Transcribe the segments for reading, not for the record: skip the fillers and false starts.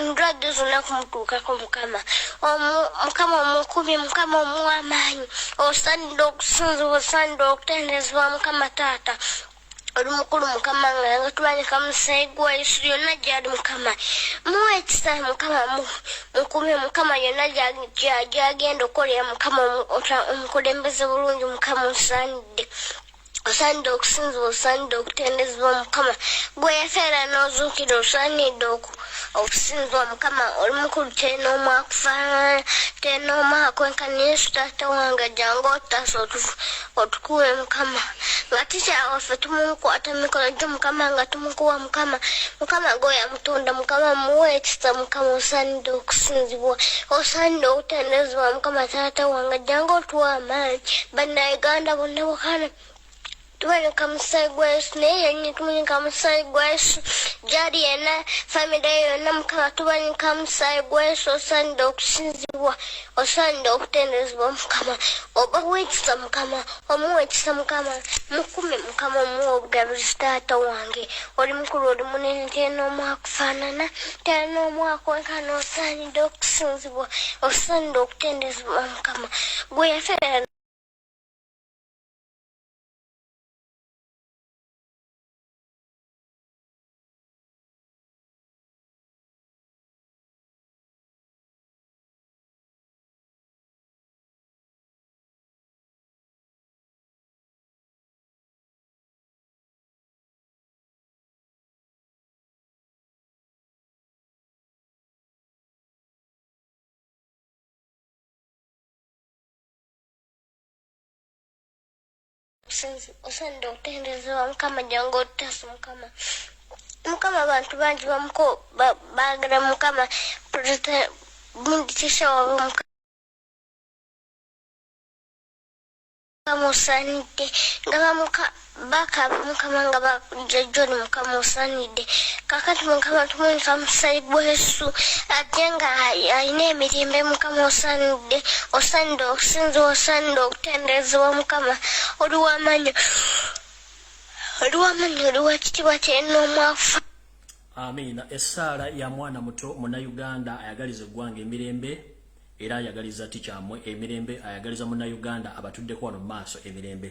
ndwadde zonna kumutuukako mukama omukubi mukama omuwamaanyi osaanidde okusinzibwa osaanidde okutendezebwa mukama taata oli mukulu mukama nga tubanyika musayi gwa Yesu yonna gyali mukama muwe ekisa mukama mukume mukama yonna gyagenda okolera mukama omukulembeze bulungi mukama osaanidde okusinzibwa osaanidde okutendezebwa mukama gwe yafeera n'ozuukira osaanidde okusinzibwa mukama oli mukulu tenoomu akufaanana tenoomu akwenkana Yesu taata wange jangu otaasa otukuwe mukama nga tikyawaffe tumukwata mikono gyo mukama nga tumukuwa mukama gwe yamutunda mukama muwe ekisa mukama osaanidde okusinzibwa osaanidde okutendezebwa mukama taata wange jangu otuwa amaanyi bannayuganda bonna bukana tubanyika musayi gwa Yesu naye yennyini tubanyika musayi gwa Yesu gyali yenna famire yonna mukama tubanyika musayi gwa Yesu osaanidde okusinzibwa osaanidde okutendezebwa mukama obawe ekisa mukama omuwe ekisa mukama mukume mukama omuwe obugabuzi taata wange oli mukulu oli munene tenoomu akufaanana tenoomu akwenkana osaanidde okusinzibwa osaanidde okutendezebwa mukama gwe yafeera osaanidde okutendezebwa mukama jangu otaasa mukama abantu bangi baagala mukama munditisha wabe mukama osaanidde nga bakaba mukama nga bajjoni mukama osaanidde kakati mukama tumunika musayi gwa Yesu ate nga alina emirembe mukama osaanidde okusinzibwa osaanidde okutendezebwa mukama oli w'amaanyi oli w'ekitiibwa tenoomu akufa. Amina. Essaala ya mwana muto munnayuganda ayagaliza eggwanga emirembe era ayagaliza tikyamwe emirembe ayagaliza munnayuganda abatuddeko wano mu maaso emirembe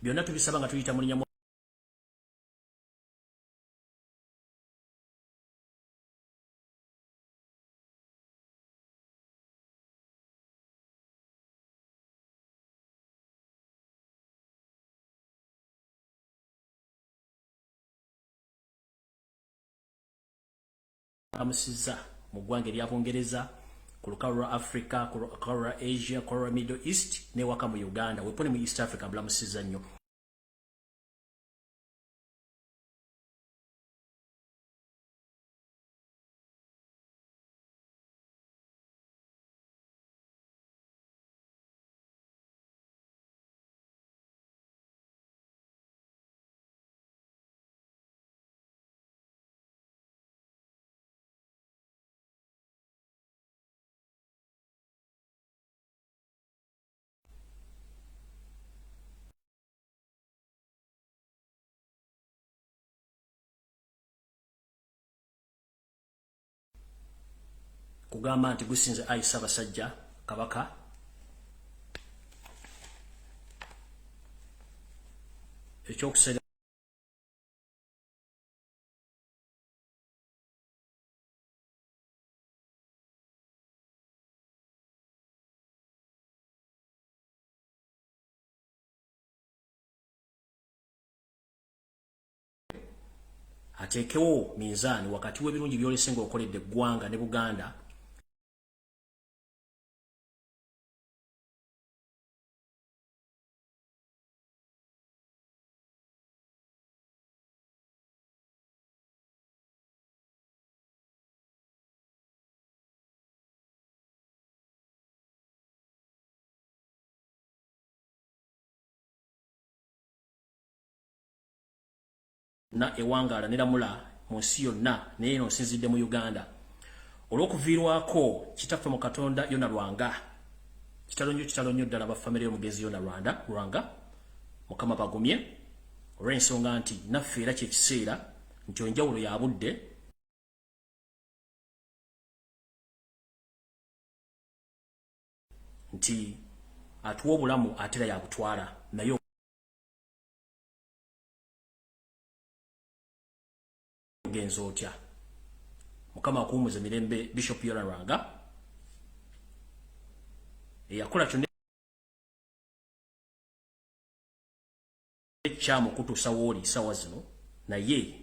byonna tubisaba nga tuyita mu linnya amusiza mu ggwanga erya Bungereza ku lukalu lwa Africa ku lukalu lwa Asia ku lwa Middle East ne waka mu Uganda wepone mu East Africa bulamusiza nnyo kugamba nti gusinze ayisa basajja kabaka ekyokusera ateekewo minzaani wakati w'ebirungi by'olese ng'okoledde eggwanga ne Buganda na ewangala neramula mu nsi yonna naye eno nsinzidde mu Uganda olw'okuviirwako kitaffe mu Katonda Yona Lwanga kitalo nnyo ddala bafamire y'omugenzi Yona Lwanga Mukama bagumye olw'ensonga nti naffe era kyekiseera nti enjawulo ya budde nti atuwa obulamu atera ya butwala nayo genzo otya mukama akumuze mirembe Bishop Yolaranga yakola kyonna ekyamu kutuusa wooli sawa zino naye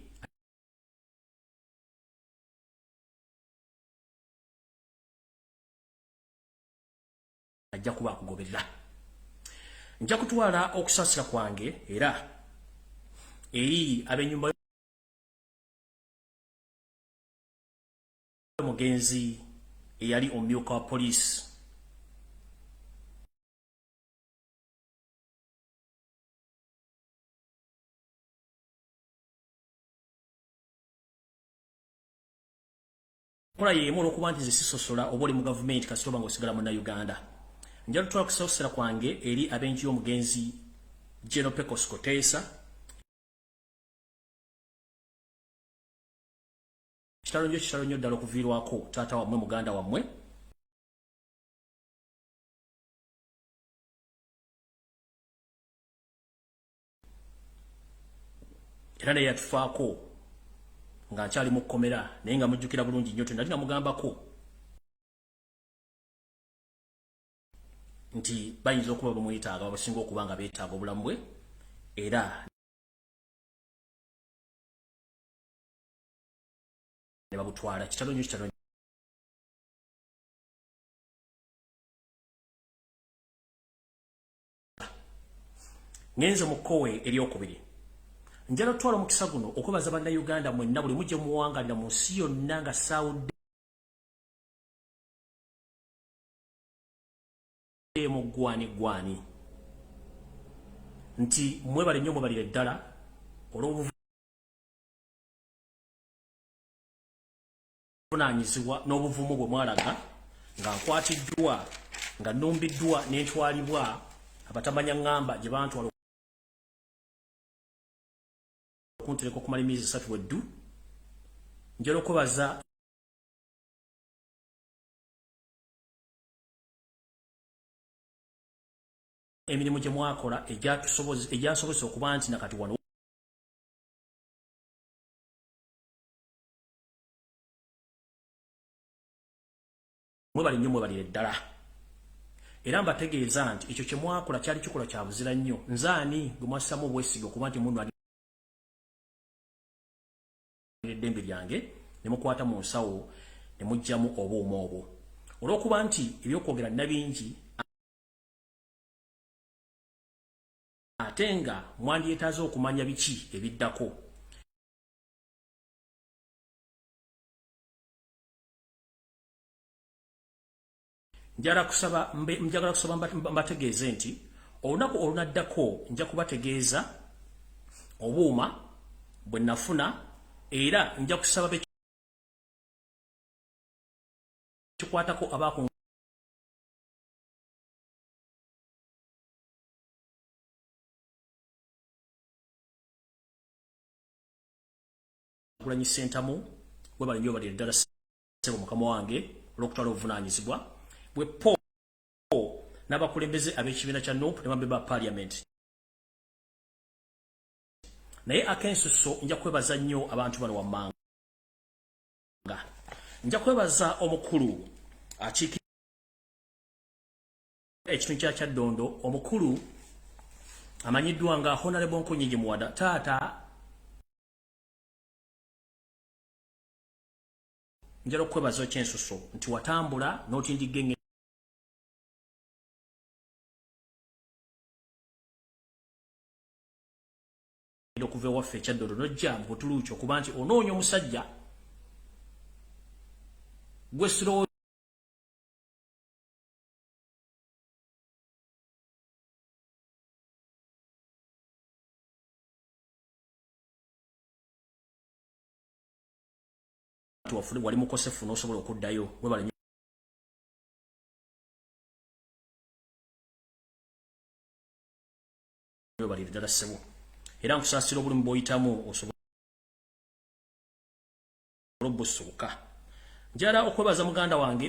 ajja kuba akugoberera. Nja kutwala okusaasira kwange era eri ab'ennyumba y'omugenzi eyali omumyuka wa poliisi kola yeemu olw'okuba nti zisisosola oba oli mu gavumenti kasita oba ng'osigala Munnayuganda. Nja kutwala okusaasira kwange eri ab'enju y'omugenzi General Pecos Koteesa kitalo nnyo ddala okuviirwako taata wammwe muganda wammwe era naye yatufaako nga nkyali mu kkomera naye nga mujjukira bulungi nnyo nali namugambako nti bayinza okuba bamwetaaga basinga okuba nga beetaaga obulamu bwe era ne babutwala kitalo nnyo ngenze mu kkowe eryokubiri. Njala twala mukisa guno okubaza bannayuganda mwenna buli mujje muwanga na mu nsi yonna nga sawudde mu gwani nti mwebale nnyo mwebalire ddala olw'obuvunaanyizibwa n'obuvumu bwe mwalaga nga nkwatiddwa nga nnumbiddwa n'entwalibwa abatamanya ŋŋamba gye bantwala okuntereka okumala emyezi 3 weddu. Njala okwebaza emirimu gye mwakola egyasobozesa okuba nti nakati wano mwebali nnyo mwebalire ddala era mbategeeza nti ekyo kye mwakola kyali kikola kya buzira nnyo. Nzaani gwe mwassamu obwesige okuba nti munno eddembe lyange ne mukwata mu nsawo ne mujjamu obuuma obwo olw'okuba nti ebyokwogera nabingi ate nga mwandyetaaze okumanya biki ebiddako. Njagala kusaba mbategeeze nti olunaku olunaddako nja kubategeeza obuuma bwe nafuna era nja kusaba bekikwatako abaako kulanyi sentamu webali nnyo balire ddala sebo mukama wange olw'okutwala obuvunaanyizibwa bwe po n'abakulembeze ab'ekibiina kya NUP ne bambe ba parliament. Naye akensuso nja kwebaza nnyo abantu bano wammanga. Nja kwebaza omukulu akiikirira ekitundu kya Kyaddondo, omukulu amanyiddwa nga Honorable Nkonyingi Muwada. Taata njala okwebaza ekyensuso nti watambula n'otindigga engeri okuva ewaffe Kyaddondo n'ojja mu Butuluuki okuba nti onoonya omusajja gwe sirowooza wali mukosefu n'osobola okuddayo webale balire ddala ssebo era nkusaasira obulimu bw'oyitamu osobola obbusuuka. Njala okwebaza muganda wange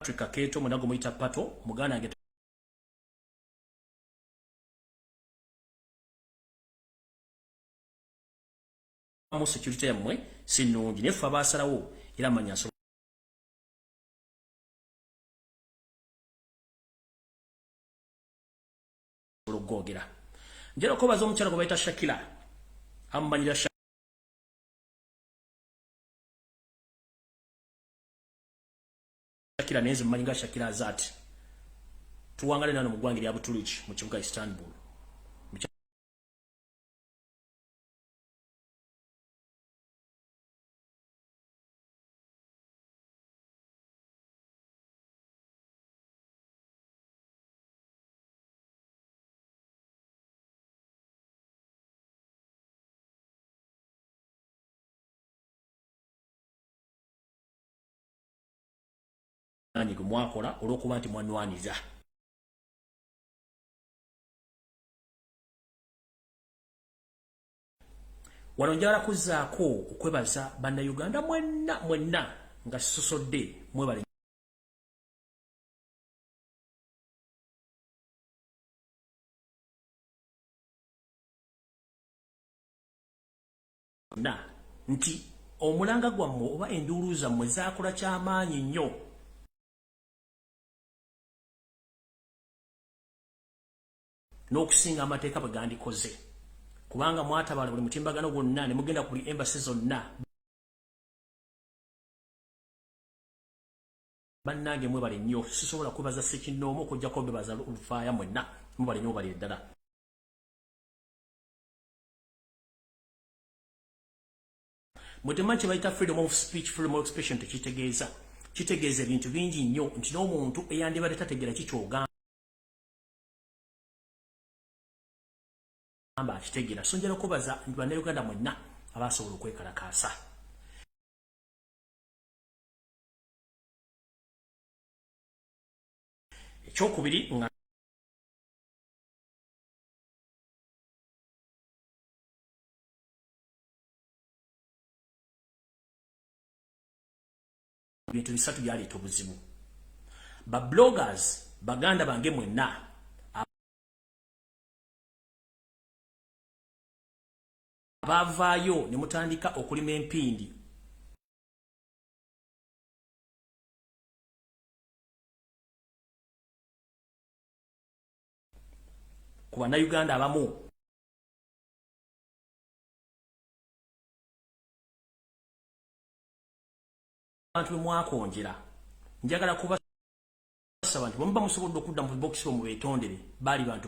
Africa keto munago muita pato mugana nge mu security yamwe sinungi nefa basalawo era manyaso gogera njero ko bazo mukyala go baita Shakira amanyira Shakira neze manyinga Shakira zati tuwangale nano mugwangiri abutuluki mu kibuga Istanbul nani kumwakola olwokuba nti mwanwaniza wano njala kuzaako okwebaza bannayuganda mwenna nga sosodde mwebale nti omulanga gwammwe oba enduulu zammwe zaakola kyamaanyi nnyo n'okusinga amateeka bwe gandikoze kubanga mwatabala buli mutimbagano gwonna ne mugenda kuli embassy zonna bannange mwebale nnyo sisobola kwebaza Ssekinnoomu okujjako bebaza Lufaaya mwenna mwebale nnyo bali ddala mutemanyi kye bayita freedom of speech freedom of expression tekitegeeza kitegeeza ebintu bingi nnyo nti n'omuntu eyandibadde tategeera kikyogamba amba akitegera so njala kubaza bannayuganda mwenna abasobola okwekalakaasa ekyokubiri nga bintu bisatu byaleeta obuzibu ba bloggers baganda bange mwenna abavaayo ne mutandika okulima empindi ku bannayuganda abamu abantu bwe mwakonjera njagala kubasaba nti bwemuba musobodde okudda mu bibokisi omwe beetondere baali bantu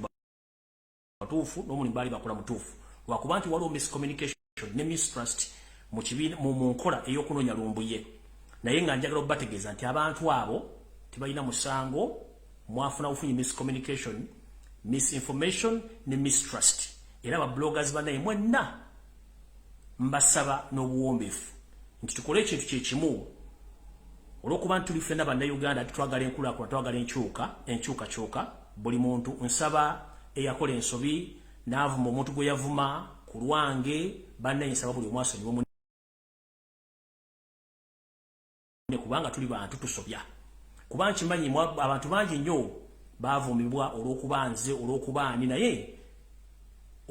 batuufu n'omulimu baali bakola mutuufu lwakuba nti waliwo miscommunication ne mistrust mu nkola ey'okunoonya Lumbuye naye nga njagala okubategeeza nti abantu abo tebalina musango mwafuna bufunyi miscommunication misinformation ne mistrust era ba bloggers banaye mwenna mbasaba n'obuwombeefu nti tukole ekintu kyekimu olwokuba nti tuli ffenna bannayuganda twagala enkulaakulana twagala enkyukakyuka buli muntu nsaba eyakola ensobi n'avuma omuntu gwe yavuma ku lwange bannaye nsaba buli omwasonyiwa munne kubanga tuli bantu tusobya kuba nkimanyi abantu bangi nnyo baavumibwa olw'okuba nze olw'okuba ani naye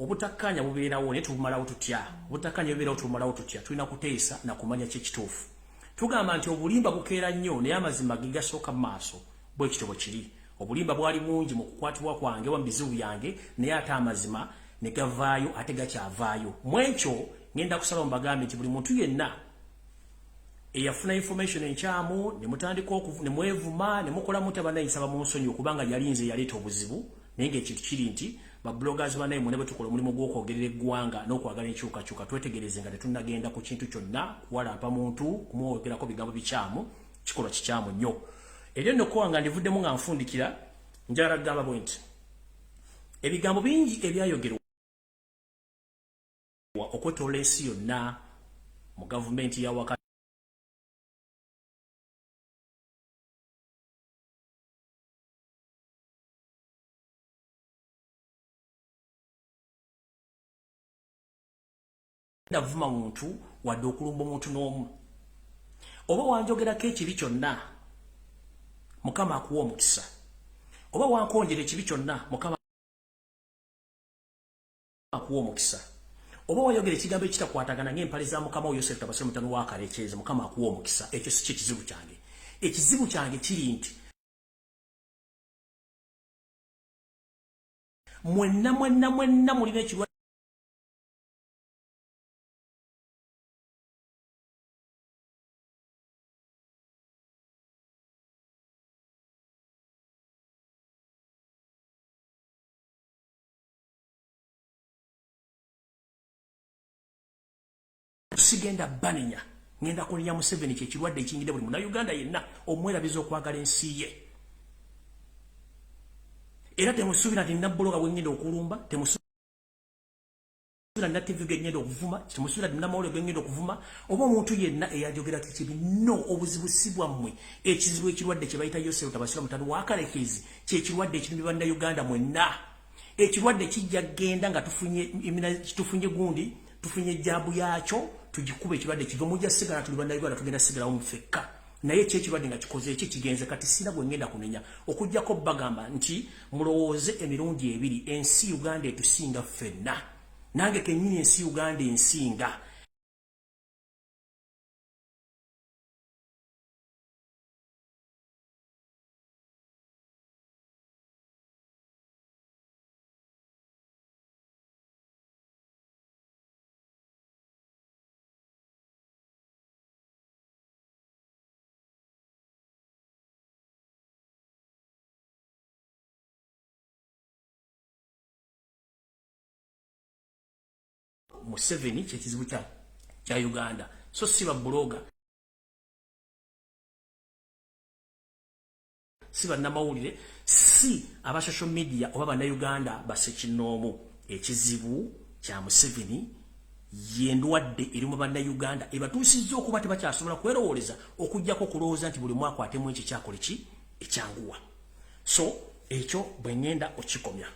obutakkanya bubeerawo naye tubumalawo tutya obutakkanya bubeerawo tubumalawo tutya tulina kuteesa na kumanya kyekituufu tugamba nti obulimba bukeera nnyo naye amazima ge gasooka mu maaso bwe kitabo kiri obulimba bwali mungi mu kukwatibwa kwange wa mu bizibu byange naye ate amazima ne gavaayo ate gakyavaayo mu ekyo ngenda kusaba mubagambe nti buli muntu yenna eyafuna information enkyamu ne mutandika ne mwevuma ne mukola muti abanaye nsaba mu nsonyi okubanga yali nze yaleeta obuzibu naye ng'ekintu kiri nti ba bloggers banaye mwene bwe tukola omulimu gw'okwogerera eggwanga n'okwagala enkyukakyuka twetegereze nga tetunnagenda ku kintu kyonna kuwalampa muntu kumwogerako bigambo bikyamu kikolwa kikyamu nnyo era nno kowa nga ndivuddemu nga nfundikira njagala kugamba bwe nti ebigambo bingi ebyayogerwa okwetoola ensi yonna mu gavumenti ya wakati ndavuma muntu wadde okulumba omuntu n'omu oba wanjogerako ekibi kyonna mukama akuwa omukisa oba wankonjera ekibi kyonna mukama akuwa omukisa oba wayogera ekigambo ekitakwatagana ng'empale za mukama oyo Yosefu tabasire mutano wa kalekyeze mukama akuwa omukisa ekyo si kizibu kyange ekizibu kyange kiri nti mwenna mulina ekirwadde sigenda banenya ngenda kulinya Museveni kyekirwadde ekingide buli Munnayuganda yenna omwerabiza okwagala ensi ye era temusuubira nti nnabbologa bwengenda okulumba temusuubira nna TV gengenda okuvuma temusuubira nti nnamawulire gengenda okuvuma oba omuntu yenna eyajogera kikibi no obuzibu si bwammwe ekizibu ekirwadde kye bayita Yosefu tabasira mutano wa kalekezi kyekirwadde ekirumbi Bannayuganda mwenna ekirwadde kijja genda nga tufunye gundi tufunye ejjaabu yaakyo tugikuba ekirwadde kiva mujja sigala tuli Bannayuganda tugenda sigalawo mufekka naye ekirwadde nga kikoze eki kigenze kati sina gwe ngenda kunenya okujjako bagamba nti mulowooze emirundi ebiri ensi Uganda etusinga ffenna nange kennyini ensi Uganda ensinga Museveni kyekizibu kya Uganda so si babbuloga si bannamawulire si aba social media oba Bannayuganda basekinoomu ekizibu kya Museveni yendwadde eri mu Bannayuganda ebatuusizza okuba tebakyasobola kwerowooleza okujjako okulowooza nti buli mwaka atemu ekyo kyakola ki ekyanguwa so ekyo bwe ngenda okikomya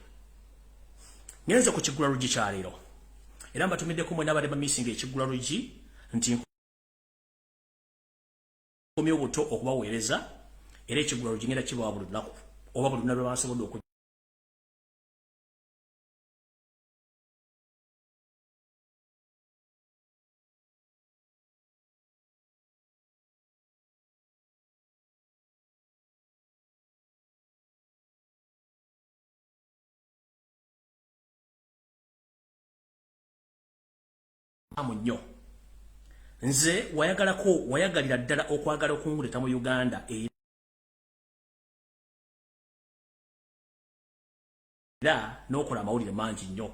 ngenze ku kiggula lugi kyaleero era mbatumiddeko mwena abadde bamisinga ekiggula lugi nti nkomye obuto okubaweereza era ekiggula lugi ngenda kibawa buli lunaku oba buli lunaku lwe bansobodde okujja nnyo nze wayagalira ddala okwagala okunguleta mu Uganda era n'okola amawulire mangi nnyo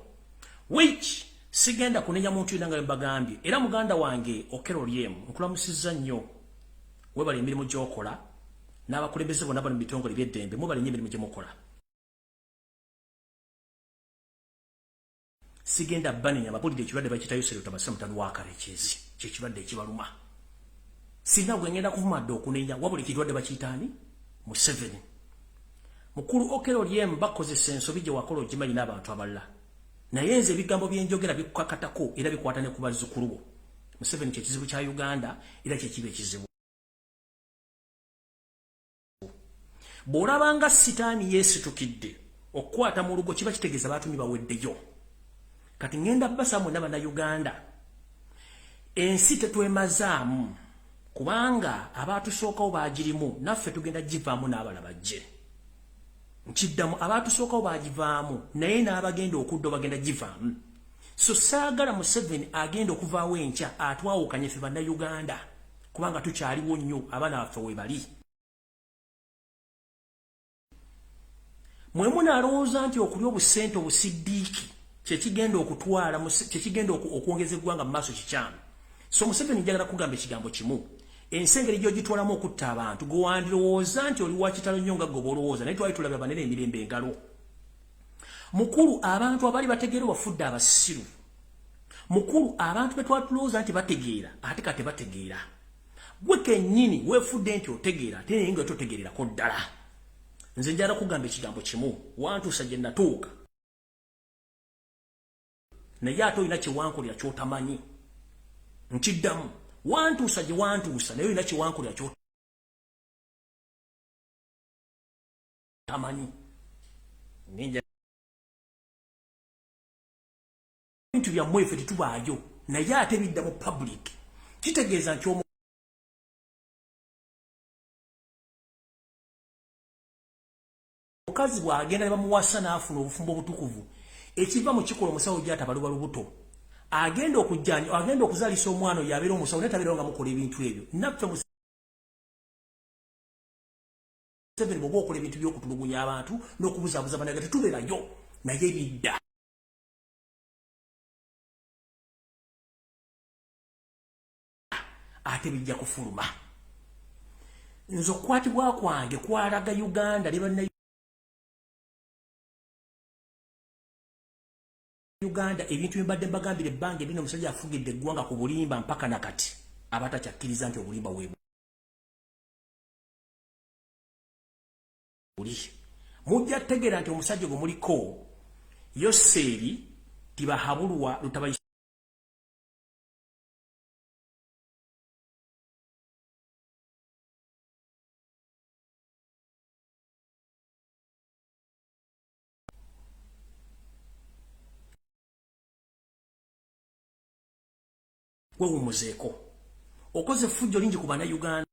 which sigenda kunenya muntu yenna nga mbagambye era muganda wange Okello nkulamusizza nnyo webala emirimu gy'okola n'abakulembeze bonna bali mu bitongole by'eddembe mubala nnyo emirimu gye mukola sigenda banenya abapulira ekirwadde bakiyita Yosefu tabasira mutano wa kalekezi kyekirwadde ekibaluma sina gwe ngenda kuvumadde okunenya wabula ekirwadde bakiyitaani Museveni mukulu Okello bakozesa ensobi gye wakola ogimanyi n'abantu abalala naye nze ebigambo byenjogera bikukakatako era bikwata ne ku bazzukulu bo Museveni kyekizibu kya Uganda era kyekiba ekizibu bw'olabanga sitaani yeesitukidde okukwata mu lugo kiba kitegeeza baatumi baweddeyo kati ngenda basa mwena Bannayuganda ensi tetwemazaamu kubanga abaatusookawo baagirimu naffe tugenda givaamu n'abala bajje nkiddamu abaatusookawo baagivaamu naye n'abagenda okudda bagenda givaamu so saagala Museveni agenda okuvaawo enkya atwawukanye ffe Bannayuganda kubanga tukyaliwo nnyo abaana baffe we bali mwe munaalowooza nti okulya obusente obusiddiiki kyekigenda okutwala kyekigenda okwongeza eggwanga mu maaso kikyamu so Museveni njagala kugamba ekigambo kimu ensi engeri gy'ogitwalamu okutta abantu gwe wandirowooza nti oli wakitalo nnyo nga gwe b'olowooza naye twali tulabye abanene emirembe engalo mukulu abantu abali bategeera wafudde abasiru mukulu abantu be twatulowooza nti bategeera ate kati bategeera gwe kennyini weefudde nti otegeera ate naye nga totegeererako ddala nze njagala kugamba ekigambo kimu wantuusa gye natuuka naye ate olina kyewankolera ky'otamanyi nkiddamu wantuusa gye wantuusa naye olina kyewankolera tamanyi ninja bintu byammwe ffe tetubaayo naye ate bidda mu public kitegeeza nti omukazi bw'agenda ne bamuwasa n'afuna obufumbo obutukuvu ekiva mu kikola omusawo gy'atabaluba lubuto agenda okuzaalisa omwana oyo abeera omusawo naye tabeerawo nga mukola ebintu ebyo naffe Museveni bw'oba okola ebintu by'okutulugunya abantu n'okubuzaabuza banaga tetubeerayo naye bidda ate bijja kufuluma nze okukwatibwa kwange kwalaga Uganda ne banna Uganda ebintu mbadde mbagambira ebbanga ebino omusajja afugidde eggwanga ku bulimba mpaka nakati abatakyakiriza nti obulimba bwe buli mujja tegeera nti omusajja gwe muliko Yoseeri tibahabulwa lutaba gwewumuzeeko okoze effujjo lingi ku bannayuganda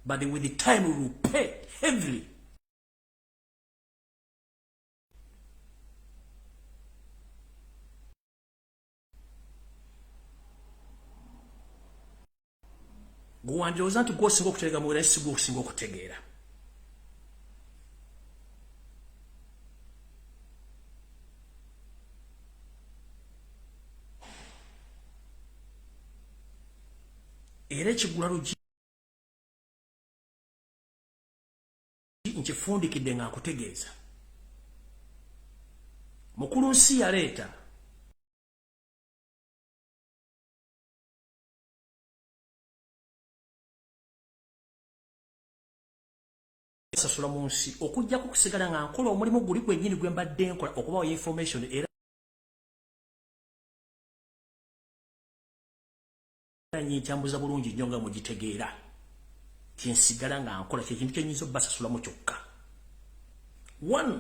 but with the time we will pay heavily guwandirowooza nti gwosinga okutegeera mu naye si gwokusinga okutegeera era ekigula lugi nkifundikidde nga nkutegeeza mukulu nsi yaleeta sasula mu nsi okujjako kusigala nga nkola omulimu guli gwennyini gwe mbadde nkola okubawa information era nyikyambuza bulungi nnyo nga mugitegeera kyensigala nga nkola kyekintu kyenyinza obbasasulamu kyokka one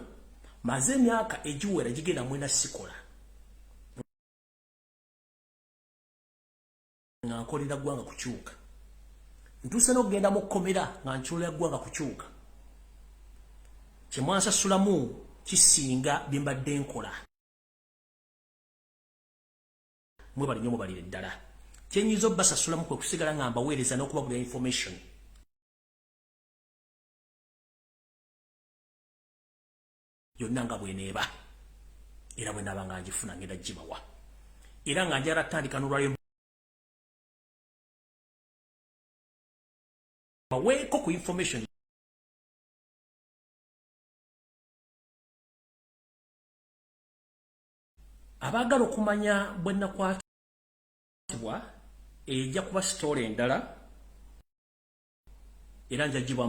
maze emyaka egiwera gigenda mwena sikola nga nkolera ggwanga kukyuka ntuuse n'okugenda mu kkomera nga nkyolera ggwanga kukyuka kyemwansasulamu kisinga bye mbadde nkola mwebali nnyo mubalire ddala kyenyinza obbasasulamu kwe kusigala nga mbaweereza n'okubagulira information yonna nga bweneeba era bwe naaba nga ngifuna ngenda gibawa era nga njala tandika n'olwalyo baweeko ku information abaagala okumanya bwe nakwatibwa ejja kuba sitoola endala era njagibwa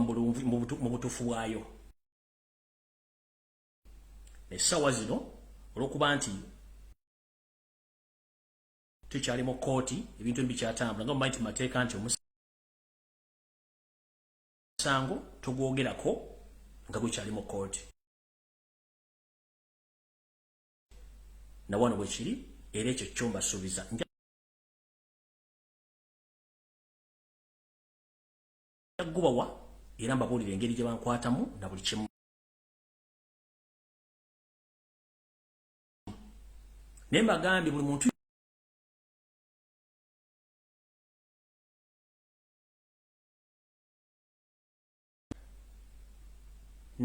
mu butuufu bwayo essaawa zino olw'okuba nti tukyali mu kooti ebintu ebikyatambula nga mumanyi nti mateeka nti omusango tugwogerako nga gukyali mu kooti na wano bwe kiri era ekyo kyo mbasuubiza gubawa era mbabuulira engeri gye bankwatamu na buli kimu naye mbagambye buli muntu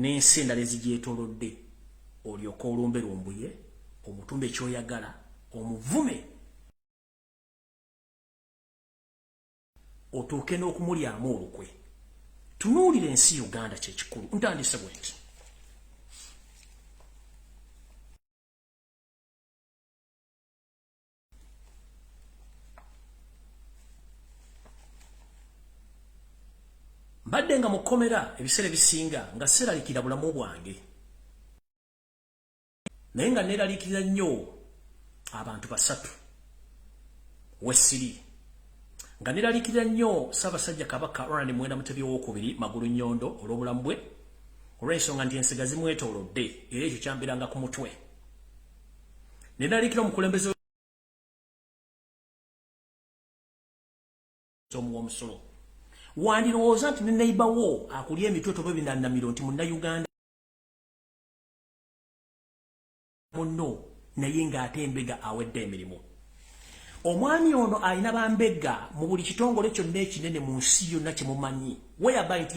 n'ensi endala ezigyetoolodde olyoka olumbe Lumbuye omutumba ekyoyagala omuvume otuuke n'okumulyamu olukwe tunuulire ensi Uganda kyekikulu ntandise bwe nti mbadde nga mukomera ebiseera ebisinga nga seraliikirira bulamu bwange naye nga neeraliikirira nnyo abantu basatu wesiri nga neralikira nnyo Ssaabasajja Kabaka Ronald Muwenda Mutebi II Magulu Nnyondo olw'obulamu bwe olw'ensonga nti ensiga zimwetoolodde era ekyo kyambiranga ku mutwe. Neralikira omukulembeze w'omusolo wandirowooza nti ne neighbor wo akulya emitwe tobebinnamiro nti Munnayuganda munno naye ng'ate embega awedde emirimu. Omwami ono alina bambega mu buli kitongole kyonna ekinene mu nsi yonna kye mumanyi whereby nti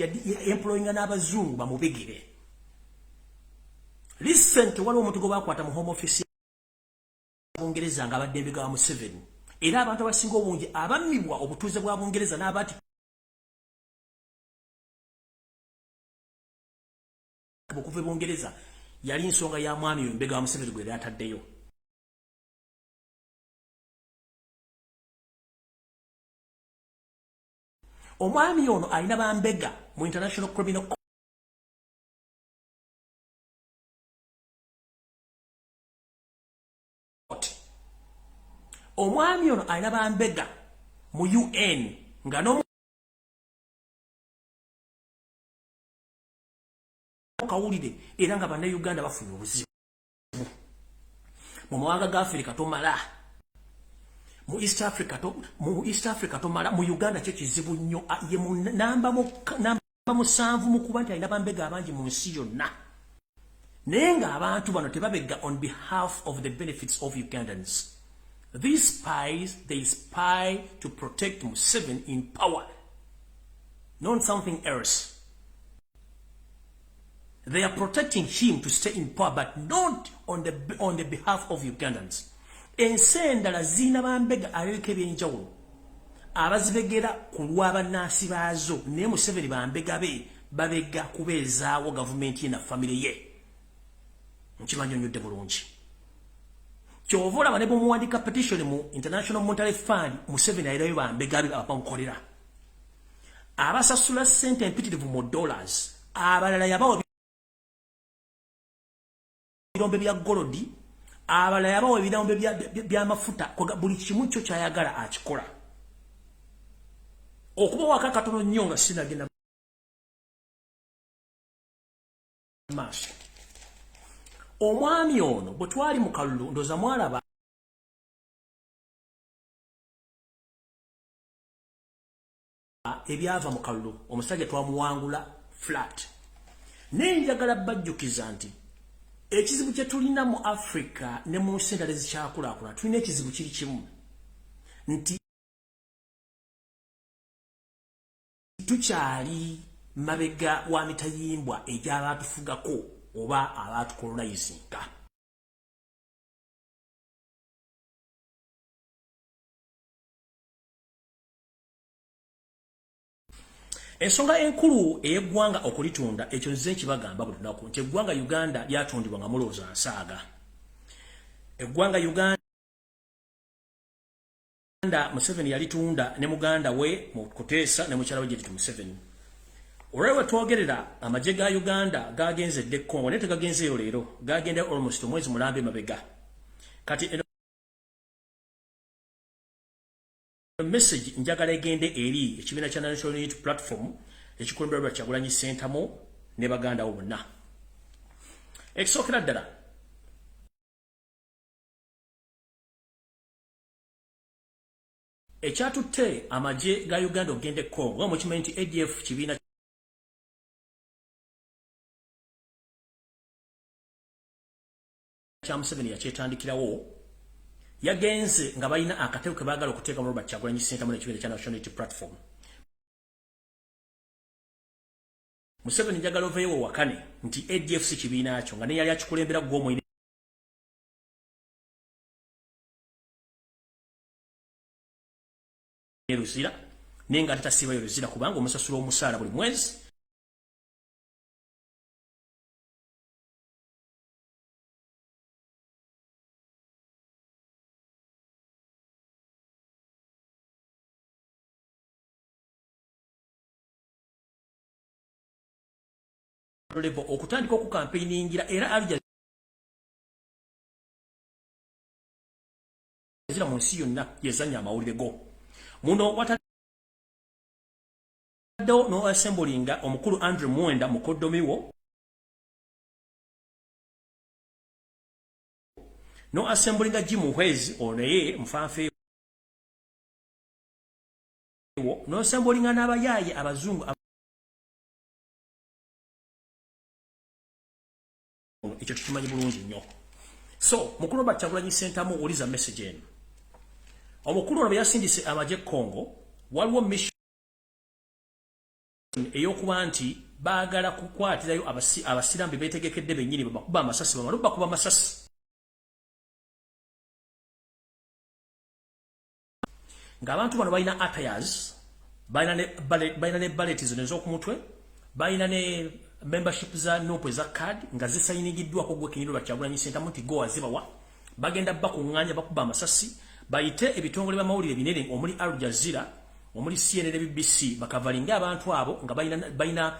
employinga n'abazungu bamubegere. Recent waliwo omuntu gwe baakwata mu home office Bungereza nga abadde embega wa Museveni era abantu abasinga obungi abammibwa obutuuze bwa Bungereza n'abati okuva e Bungereza yali nsonga ya mwami oyo embega wa Museveni gwe yali ataddeyo. Omwami ono alina bambega mu International Criminal Court. Omwami ono alina bambega mu UN nga no kawulire era nga Bannayuganda bafunye obuzibu. Mu mawanga ga Africa tomala. Mu East Africa tomala. Mu Uganda kye kizibu nnyo ye mu namba musanvu mu kuba nti alina bambega abangi mu nsi yonna. Naye nga abantu bano tebabega on behalf of the benefits of Ugandans. These spies, they spy to protect Museveni in power, not something else. They are protecting him to stay in power, but not on the behalf of Ugandans. Ensendala zina bambega aleke ebyenjawulo abazibegera ku lw'abannansi baazo naye Museveni bambega be babega kubeezaawo gavumenti ye na famire ye. Nkibanyonyodde bulungi. Kyova olaba ne bw'omuwandika petition mu International Monetary Fund Museveni ayirayo bambega be abamukolera abasasula ssente empitirivu mu dollars abalala yabawa ebirombe bya golodi abalala yabawa ebirombe by'amafuta buli kimu kyo kyayagala akikola. Okuba waka katono nnyo nga sinagenda maaso. Omwami ono bwe twali mu kalulu ndoza mwalaba ebyava mu kalulu omusajja twamuwangula flat. Naye njagala bajjukiza nti ekizibu kye tulina mu Africa ne mu nsi endala ezikyakulaakulana tulina ekizibu kiri kimu nti tukyali mabega wa mitayimbwa egy'abaatufugako oba abaatukolonizinga. Ensonga enkulu ey'eggwanga okulitunda ekyo nze nkibagamba buli lunaku nti eggwanga Uganda lyatundibwa nga mulowooza nsaaga. Eggwanga Uganda Museveni yalitunda ne muganda we mu Kuteesa ne mukyala we Judith Museveni. Olwewe twogerera amagye ga Uganda gagenze dde Congo naye tegagenzeeyo leero gagenda almost omwezi mulambe mabega. Kati message njagala egende eri ekibiina kya National Unity Platform ekikulembera Kyagulanyi Ssentamu ne baganda bo bonna. Ekisookera ddala ekyatutte amagye ga Uganda ogende Congo nga mukimanyi nti ADF kibiina kya Museveni yakyetandikirawo yagenze nga balina akatego ke baagala okuteeka mu Robert Kyagulanyi Ssentamu n'ekibiina kya National Unity Platform. Museveni njagala oveewo wakane nti ADF si kibiina kyo nga ne yali akikulembera gw'omwine Ruzira naye nga tatasiibayo Ruzira kubanga omusasula omusaala buli mwezi. Okutandika okukampeiningira era Al Jazeera mu nsi yonna yezanya amawulire go muno wabaddewo no assemblinga omukulu Andrew Mwenda mukoddomiwo no assemblinga Jim Hwezi oneye mfanfe no assemblinga n'abayaye abazungu ekyo tukimanyi bulungi nnyo. So mukulu Kyagulanyi Ssentamu uliza message eno. Omukulu ono yasindise amaje Congo waliwo mission eyokuba nti baagala kukwatirayo abasirambi betegekedde bennyini bakuba amasasi bakuba amasasi ng'abantu bano balina attires balina ne ballet zino ez'okumutwe balina ne membership za nope za card nga zisayiningiddwako gwe Kanyarira Kyagulanyi Ssentamu nti go azibawa bagenda bakuŋŋaanya bakuba amasasi bayite ebitongole by'amawulire binene omuli Al Jazeera omuli CNN ne BBC bakavalinga abantu abo nga balina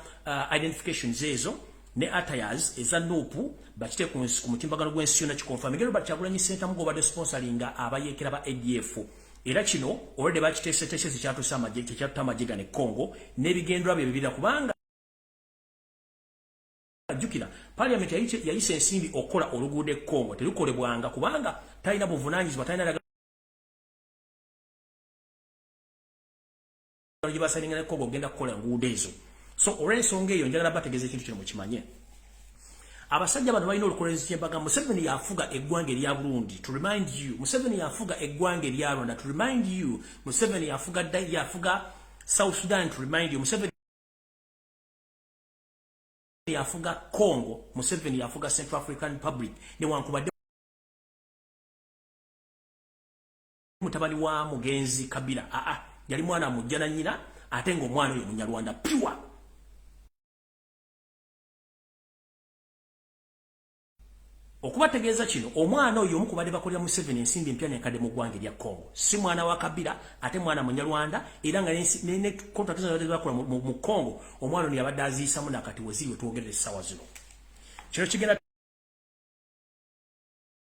identifications ezo ne attires eza nope bakite ku mutimbagano gw'ensi yonna kikonfirm Kanyarira Kyagulanyi Ssentamu gobadde sponsoringa abayeekera ba ADF era kino olwedde bakiteeseteesezi kyatusa amagye gane Congo n'ebigendwa bye bibira kubanga jukira parliament yayise ensimbi okola oluguudo e Congo terukolebwanga kubanga talina buvunaanyizibwa talina gibasalinga ne Congo genda kukola enguudo ezo. So olw'ensonga eyo njagala bategeeza ekintu kino mukimanye. Abasajja bano balina olukolerezi ky'embaga Museveni yafuga eggwanga erya Burundi to remind you Museveni yafuga eggwanga erya Rwanda to remind you Museveni yafuga South Sudan to remind you Museveni yafuga Congo Museveni yafuga Central African Republic newankubadde mutabani wa mugenzi Kabila yali mwana mujjana nnyina ate ng'omwana oyo Munyarwanda pure. Okubategeeza kino omwana oyo omukubadde bakolera Museveni ensimbi empya n'enkadde mu ggwanga erya Congo si mwana wa Kabila ate mwana Munyarwanda era nga ne contract zino bakola mu Congo omwana ono yabadde aziyisamu nakati weziri wetwogerera essaawa zino. Kino kigenda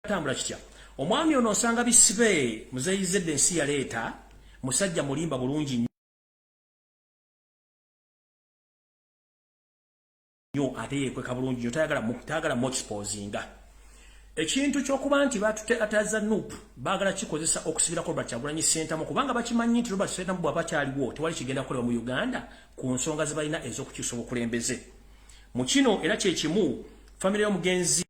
tambula kitya omwami ono osanga bisibe muzeyizedde ensi yaleeta musajja mulimba bulungi nnyo ate yeekweka bulungi nnyo tayagala mu exposinga. Ekintu ky'okuba nti batutaza nupu baagala kikozesa okusibirako Robert Kyagulanyi Ssentamu kubanga bakimanyi nti Robert Ssentamu bw'aba kyaliwo tewali kigenda kukolebwa mu Uganda ku nsonga ze balina ez'okukyusa obukulembeze. Mu kino era kye kimu famire y'omugenzi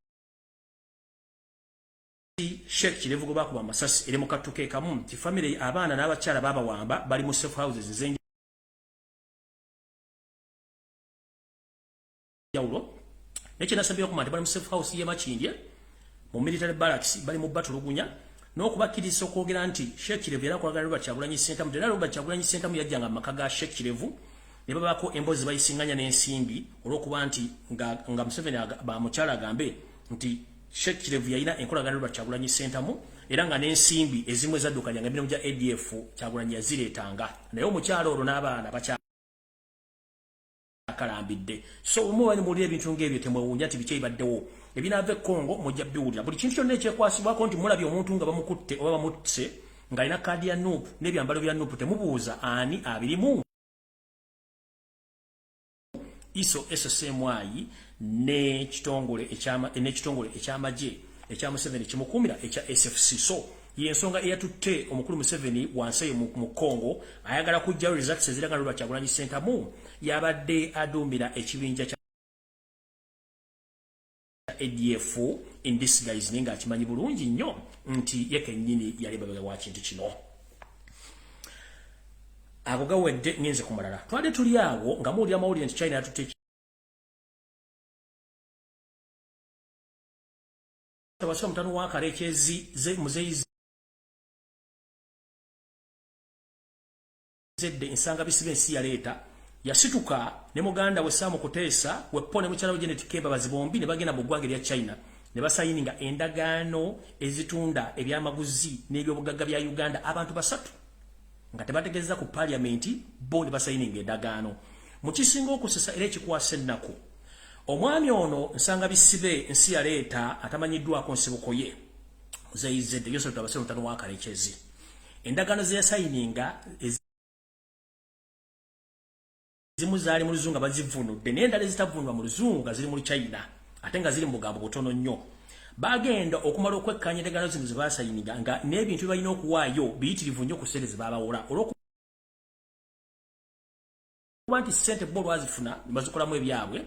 Sheikh Kirevu gwe baakuba amasasi eri mu kattuke kamu nti famire abaana n'abakyala baabawamba bali mu safe houses ez'enjawulo nekyenasabira okuma nti bali mu safe house y'e Makindye mu military barracks bali mu batulugunya n'okubakkiriza okwogera nti Sheikh Kirevu era akolagana Robert Kyagulanyi Ssentamu era Robert Kyagulanyi Ssentamu yajjanga mu maka ga Sheikh Kirevu ne babaako emboozi bayisinganya n'ensimbi olw'okuba nti nga Museveni bamukyala agambe nti Sheikh Kirevu yalina enkolagana Robert Kyagulanyi Ssentamu era nga n'ensimbi ezimu ezaddukanyanga emirimu gya ADF Kyagulanyi yazireetanga naye omukyala olwo n'abaana kalambidde. So omuwani muwulira ebintu ng'ebyo temwewuunya nti biki ebibaddewo ebinaava e Congo mujja biwulira buli kintu kyonna ekyekwasibwako nti mulabye omuntu nga bamukutte oba bamuttise ng'alina kaadi ya nuupu n'ebyambalo bya nuupu temubuuza ani abirimu. Iso SSMY n'ekitongole eky'amagye ekya Museveni kimukuumira ekya SFC. So yensonga eyatutte omukulu Museveni wansi eyo mu Congo ayagala kujjayo results eziraga Robert Kyagulanyi Ssentamu yabadde aduumira ekibinja kya ADF in disguise ninga akimanyi bulungi nnyo nti ye kennyini yali babega wa kintu kino. Ago gawedde ngenze ku mulala twade tuli awo nga muwulira amawulire nti China yatutte tabasoma mutano wa karekezi muzeyizi zedde ensanga bisibe ensi yaleeta yasituka ne muganda we Samu Kuteesa wepone mukyala Janet Kemba bazibombi ne bagenda mu ggwanga lya China ne basayininga endagaano ezitunda ebyamaguzi n'ebyobugagga bya Uganda abantu basatu nga tebategeeza ku parliament bo ne basayininga endagaano mu kisinga okusesa era ekikwasa ennaku omwami ono nsanga bisibe ensi yaleeta atamanyiddwako nsibuko ye muzeyizedde yosatu abasere mutano wa karekezi endagaano ze yasayininga zimu zaali mu luzungu bazivunudde n'endala ezitavunwa mu luzungu nga ziri mu China ate nga ziri mu bugambo butono nnyo bagenda okumala okwekkanya endagaano zino ze baasayiniga nga n'ebintu balina okuwaayo biyitirivu nnyo ku ssente ze baabawola olw'okuba nti ssente bo lwazifuna ne bazikolamu ebyabwe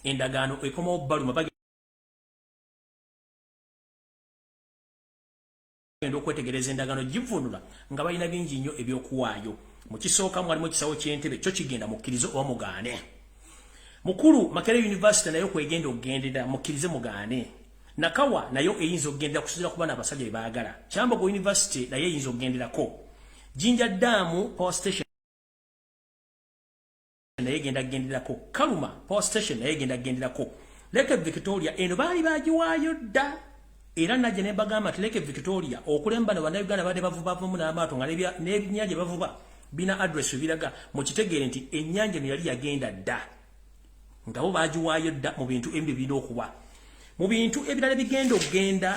endagaano ekomawo baluma bagenda okwetegereza endagaano givunula nga balina bingi nnyo ebyokuwaayo mu kisooka mwalimu ekisawo ky'entebe kyo kigenda mukkirize oba mugaane mukulu Makerere University nayo kwegenda okugendera mukkirize mugaane Nakawa nayo eyinza okugendera kusinziira ku baana abasajja bye baagala Kyambogo University nayo eyinza okugenderako Jinja Dam Power Station naye egenda kugenderako Kaluma Power Station naye egenda kugenderako Lake Victoria eno baali bagiwaayo dda era najje ne bagamba nti Lake Victoria okulemba ne bannayuganda badde bavubamu n'amaato nga n'ebinnyanja bavuba bina address biraga mukitegeere nti ennyanja ne yali yagenda dda nga bo bagiwaayo dda mu bintu ebyo birina okuba mu bintu ebirala bigenda okugenda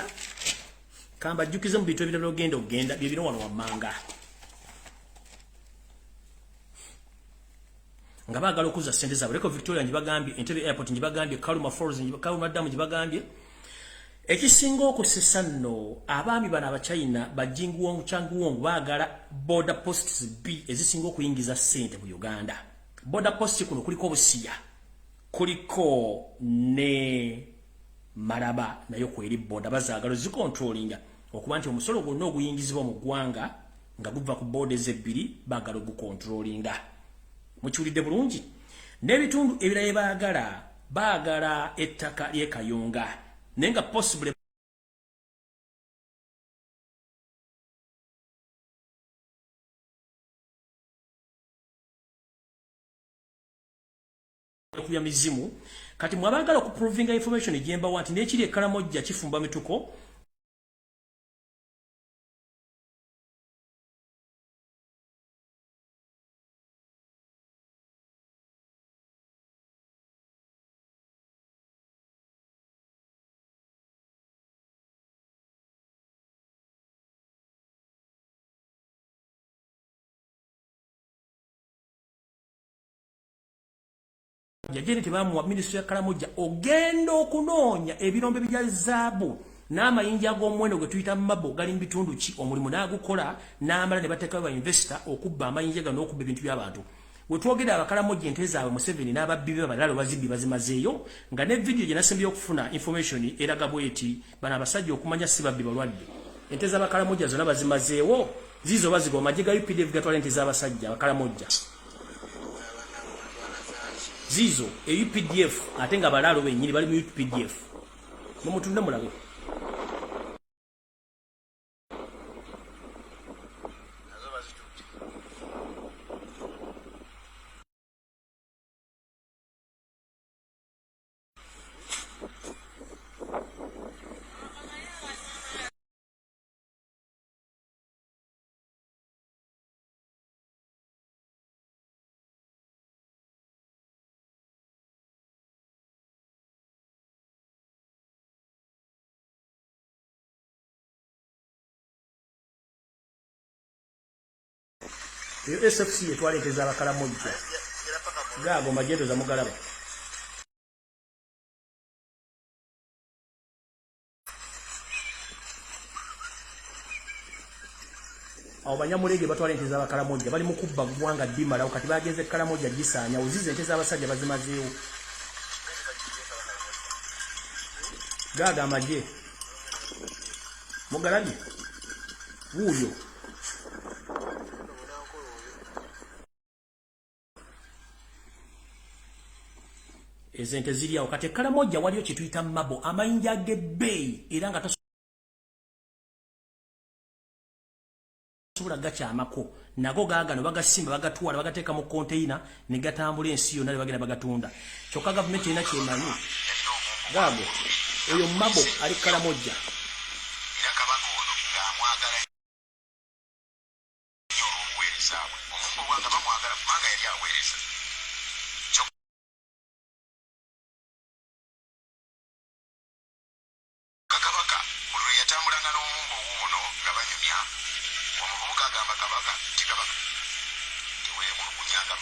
kamba jjukize mu bintu ebirala ogenda okugenda bye bino wano wammanga nga baagala okuza ssente zaabwe Lake Victoria njibagambye Entebbe Airport njibagambye Kaluma Falls Kaluma Dam njibagambye ekisinga okusesa nno abaami bano abachina bajinguwongu changuwongu baagala border posts B ezisinga okuyingiza ssente mu Uganda border posts kuno kuliko obusiya kuliko ne Maraba nayo kweri border bazaagala zikontrolinga okuba nti omusolo gwonna oguyingizibwa mu ggwanga nga guva ku borders ebbiri baagala ogukontrolinga mukiwulidde bulungi n'ebitundu ebirala baagala ettaka ly'e Kayunga nenga possible kuya mizimu kati mwabagala ku provinga information ejemba wanti n'ekiri ekkalamojja kifumba mituko Jajene tibamu ministry ya Karamoja ogenda okunoonya ebirombe bya zaabu n'amayinja ag'omuwendo gwe tuyita mabo gali mu bitundu ki omulimu n'agukola n'amala ne bateekayo ba investor okubba amayinja gano okubba ebintu by'abantu we twogera abakalamoja ente zaabwe Museveni n'ababbi be balala bazibbi bazimazeeyo nga ne video gye nasembye okufuna information eraga bweti bana abasajja okumanya si babbi balwadde ente z'abakalamoja zonna bazimazeewo zizo bazigo amagye ga UPDF gatwala ente z'abasajja abakalamoja zizo UPDF ate nga balalo bennyini bali mu UPDF mumutunde mulabe SFC etwala ente z'abakalamoja gaago magendo za mugalaba abo banyamulege batwala ente z'abakalamoja bali mu kubba ggwanga ddimalawo kati bagenze ekkalamoja gisaanya ozize ente z'abasajja bazimazeewo gaaga amagye mugalabye wuuyo ezente ziri awo kati ekkalamoja waliyo kye tuyita mabo amayinja ag'ebbeeyi era nga tasobola gakyamako nago gaagano bagasimba bagatwala bagateeka mu konteyina ne gatambula ensi yonna ne bagenda bagatunda kyokka gavumenti erina kyemanyi gaago oyo mabo ali kkalamoja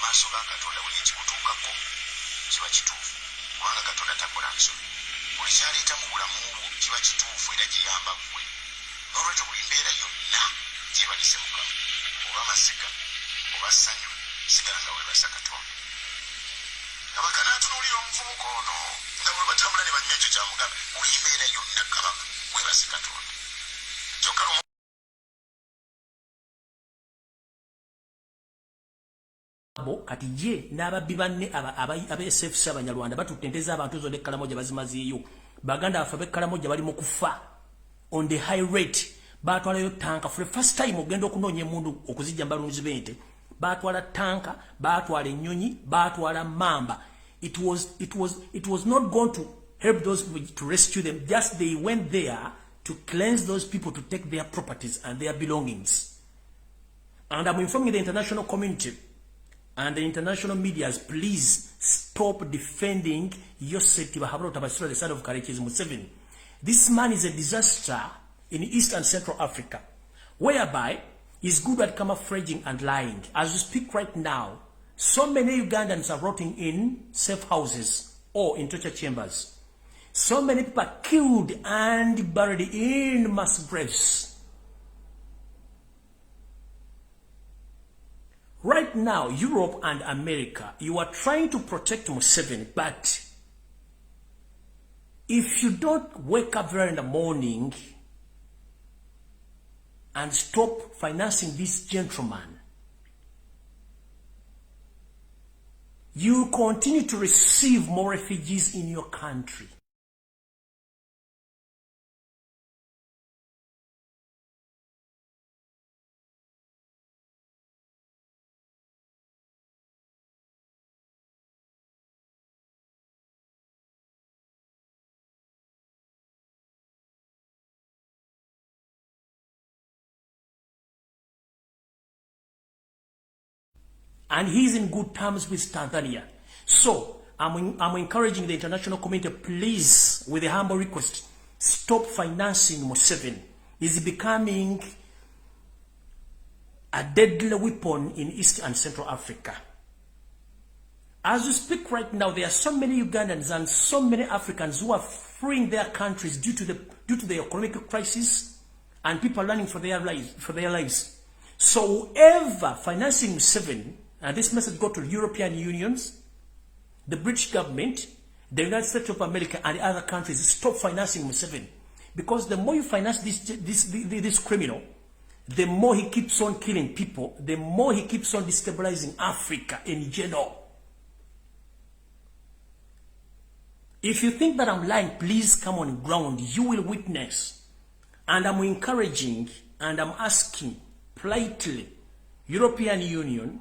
maaso ga Katonda buli ekikutuukako kiba kituufu kubanga Katonda takola nsobi buli kyaleeta mu bulamu bwo kiba kituufu era kiyamba ggwe n'olwekyo buli mbeera yonna gyebalise Mukama oba masiga oba ssanyu sigala nga weebasa Katonda kabaka n'atunuulira omuvubuka ono nga bwe batambula ne banywa ekyo kya Muganda buli mbeera yonna kabaka weebase Katonda kyokka kati ye n'ababbi banne abeSFC abanyarwanda batutenteza abantu zo n'ekkalamoja bazimazeeyo baganda baffe ab'ekkalamoja bali mu kufa on the high rate batwalayo tanka for the first time ogenda okunoonya emundu okuzijja mbalunzi b'ente batwala tanka batwala ennyonyi batwala mamba it was not going to help those to rescue them just they went there to cleanse those people to take their properties and their belongings and I'm informing the international community and the international medias, please stop defending Yosef Tibahabro Tabasura, the son of Karekiz Museveni. This man is a disaster in East and Central Africa, whereby he's good at camouflaging and lying. As we speak right now, so many Ugandans are rotting in safe houses or in torture chambers. So many people are killed and buried in mass graves. Right now, Europe and America, you are trying to protect Museveni, but if you don't wake up early in the morning and stop financing this gentleman, you continue to receive more refugees in your country. And he's in good terms with Tanzania. So, I'm encouraging the international community, please, with a humble request, stop financing Museveni. He's becoming a deadly weapon in East and Central Africa. As we speak right now, there are so many Ugandans and so many Africans who are fleeing their countries due to the economic crisis and people running for their lives. So whoever financing Museveni, and this message go to the European unions, the British government, the United States of America, and other countries, stop financing Museveni. Because the more you finance this criminal, the more he keeps on killing people, the more he keeps on destabilizing Africa in general. If you think that I'm lying, please come on ground. You will witness. And I'm encouraging and I'm asking politely, European Union,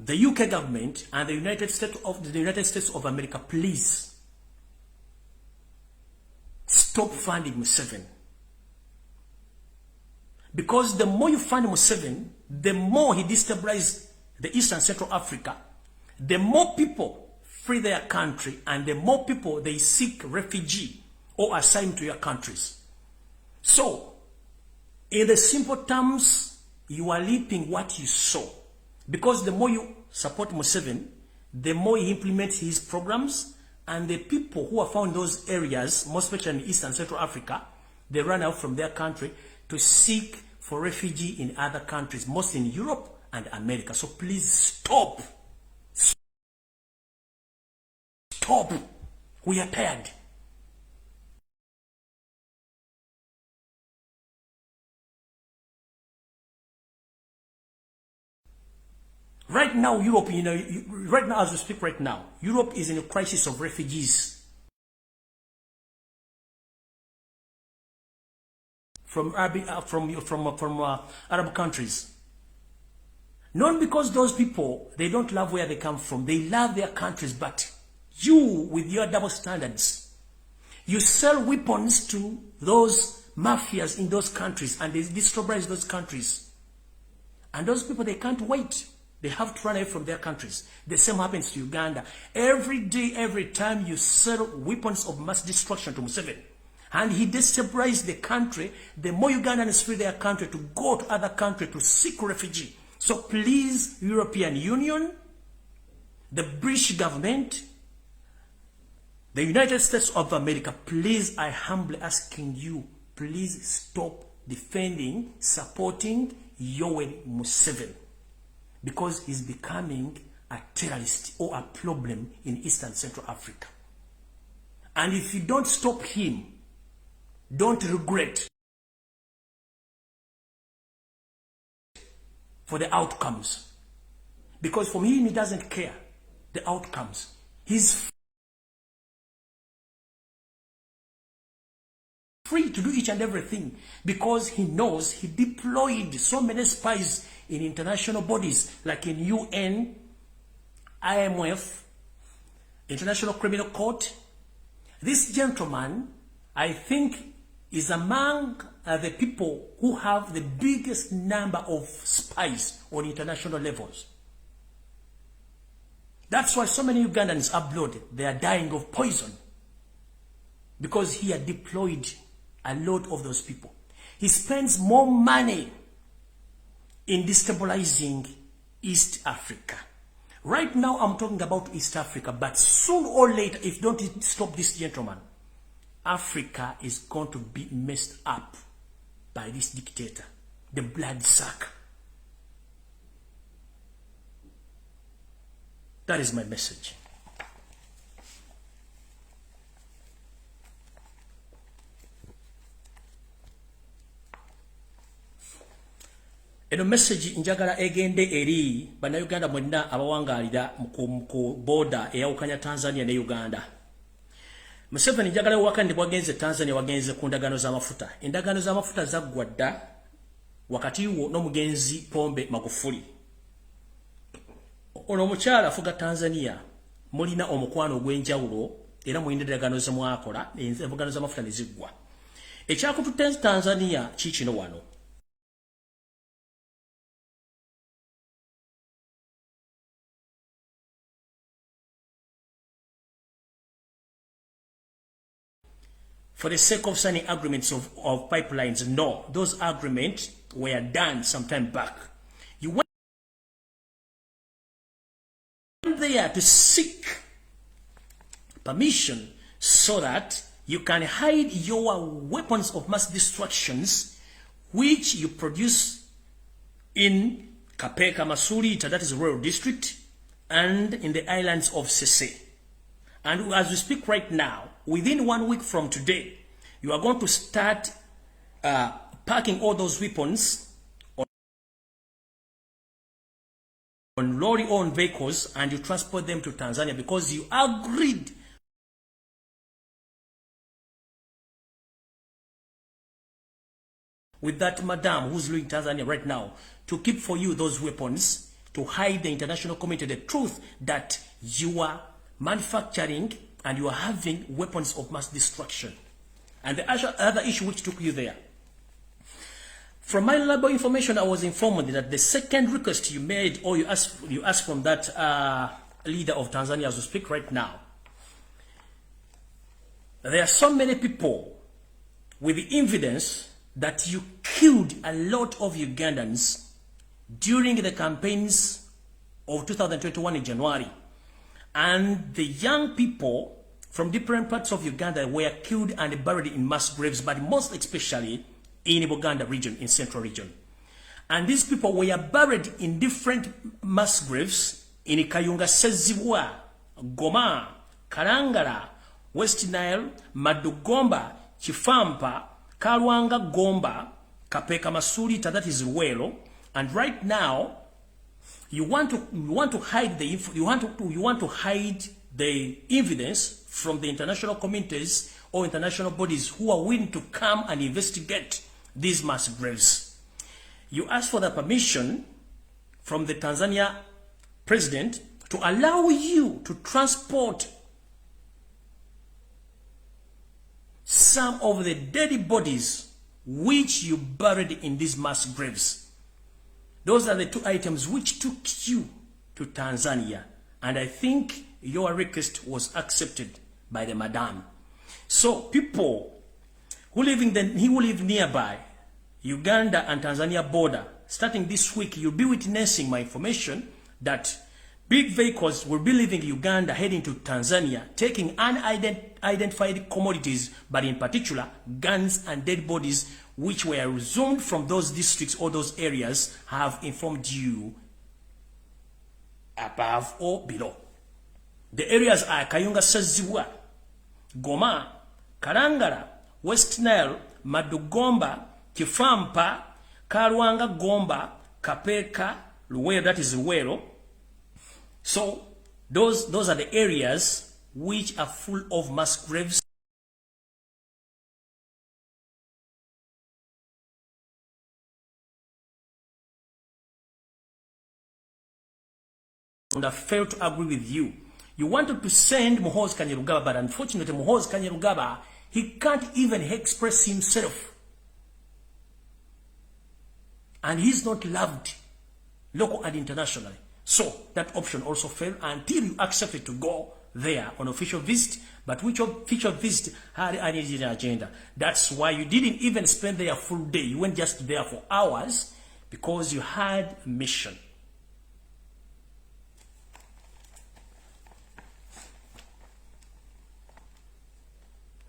the UK government, and the United States of America, please stop funding Museveni. Because the more you fund Museveni, the more he destabilizes the East and Central Africa, the more people flee their country, and the more people they seek refugee or asylum to your countries. So, in the simple terms, you are reaping what you sow. Because the more you support Museveni, the more he implements his programs, and the people who are found in those areas, most especially in East and Central Africa, they run out from their country to seek for refugee in other countries, mostly in Europe and America. So please stop. Stop. We are tired. Right now, Europe, right now as we speak right now, Europe is in a crisis of refugees from Arab countries. Not because those people, they don't love where they come from. They love their countries, but you, with your double standards, you sell weapons to those mafias in those countries, and they destabilize those countries. And those people, they can't wait. They have to run away from their countries. The same happens to Uganda. Every day, every time you sell weapons of mass destruction to Museveni, and he destabilizes the country, the more Ugandans flee their country to go to other countries to seek refugee. So please, European Union, the British government, the United States of America, please, I humbly asking you, please stop defending, supporting Yoweri Museveni, because he's becoming a terrorist or a problem in Eastern Central Africa. And if you don't stop him, don't regret for the outcomes. Because for him, he doesn't care the outcomes. He's free to do each and everything because he knows he deployed so many spies in international bodies like in UN, IMF, International Criminal Court. This gentleman, I think, is among the people who have the biggest number of spies on international levels. That's why so many Ugandans abroad, they are dying of poison, because he had deployed a lot of those people. He spends more money in destabilizing East Africa. Right now, I'm talking about East Africa, but soon or later, if you don't stop this gentleman, Africa is going to be messed up by this dictator, the bloodsucker. That is my message. Eno message njagala egende eri bannayuganda mwenna abawangalira mu border eyawukanya Tanzania ne Uganda. Museveni njagala wakandi bwagenze Tanzania wagenze ku ndagano z'amafuta. Endagano z'amafuta zaggwa dda wakati wo n'omugenzi Pombe Magufuli. Ono omukyala afuga Tanzania mulina omukwano ogw'enjawulo era mulina endagano ze mwakola, endagano z'amafuta ne ziggwa. Ekyakututte Tanzania kikino wano. For the sake of signing agreements of pipelines, no. Those agreements were done some time back. You went there to seek permission so that you can hide your weapons of mass destructions, which you produce in Kapeka Masurita, that is Royal District, and in the islands of Sese. And as we speak right now, within 1 week from today, you are going to start packing all those weapons on lorry-owned vehicles and you transport them to Tanzania because you agreed with that madam who's ruling Tanzania right now to keep for you those weapons to hide the international community the truth that you are manufacturing and you are having weapons of mass destruction. And the other issue which took you there. From my reliable information, I was informed that the second request you made or you asked from that leader of Tanzania as we speak right now, there are so many people with the evidence that you killed a lot of Ugandans during the campaigns of 2021 in January. And the young people from different parts of Uganda were killed and buried in mass graves, but most especially in Buganda region, in central region. And these people were buried in different mass graves in Kayunga Sezibwa, Goma, Karangara, West Nile, Madugomba, Chifampa, Kalwanga Gomba, Kapeka Masurita, that is Ruelo. And right now, you want to hide the evidence from the international communities or international bodies who are willing to come and investigate these mass graves. You ask for the permission from the Tanzania president to allow you to transport some of the dead bodies which you buried in these mass graves. Those are the two items which took you to Tanzania. And I think your request was accepted by the madam. So people who live nearby, Uganda and Tanzania border, starting this week, you'll be witnessing my information that big vehicles will be leaving Uganda, heading to Tanzania, taking unidentified commodities, but in particular, guns and dead bodies, which were resumed from those districts or those areas, have informed you above or below. The areas are Kayunga Sazibwa, Goma, Karangara, West Nile, Madugomba, Kifampa, Karwanga Gomba, Kapeka, Luwero, that is Luwero. So those are the areas which are full of mass graves. And I fail to agree with you. You wanted to send Muhoozi Kainerugaba, but unfortunately Muhoozi Kainerugaba, he can't even express himself. And he's not loved, local and internationally. So that option also failed until you accepted to go there on official visit, but which official visit had an agenda. That's why you didn't even spend there a full day. You went just there for hours because you had a mission.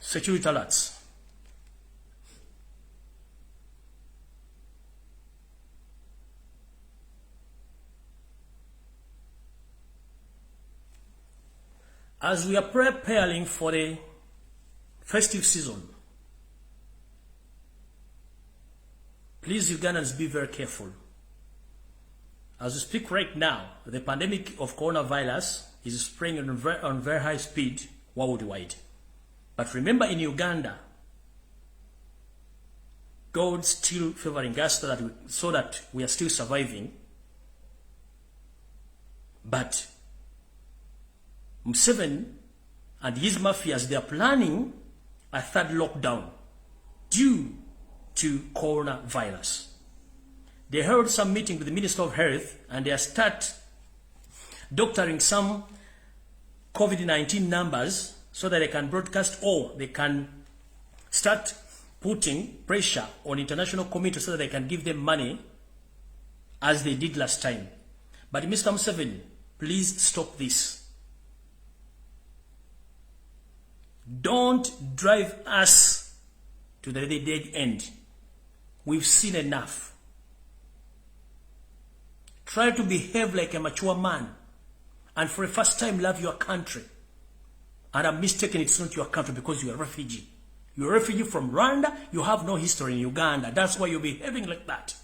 Security alerts. As we are preparing for the festive season, please Ugandans be very careful. As we speak right now, the pandemic of coronavirus is spreading on very high speed worldwide. But remember, in Uganda, God's still favoring us so that we are still surviving. But Museveni and his mafias, they are planning a third lockdown due to coronavirus. They held some meeting with the Minister of Health and they start doctoring some COVID-19 numbers so that they can broadcast, or they can start putting pressure on international communities so that they can give them money as they did last time. But Mr. Museveni, please stop this. Don't drive us to the dead end. We've seen enough. Try to behave like a mature man and for the first time love your country. And I'm mistaken, it's not your country because you're a refugee. You're a refugee from Rwanda, you have no history in Uganda. That's why you're behaving like that.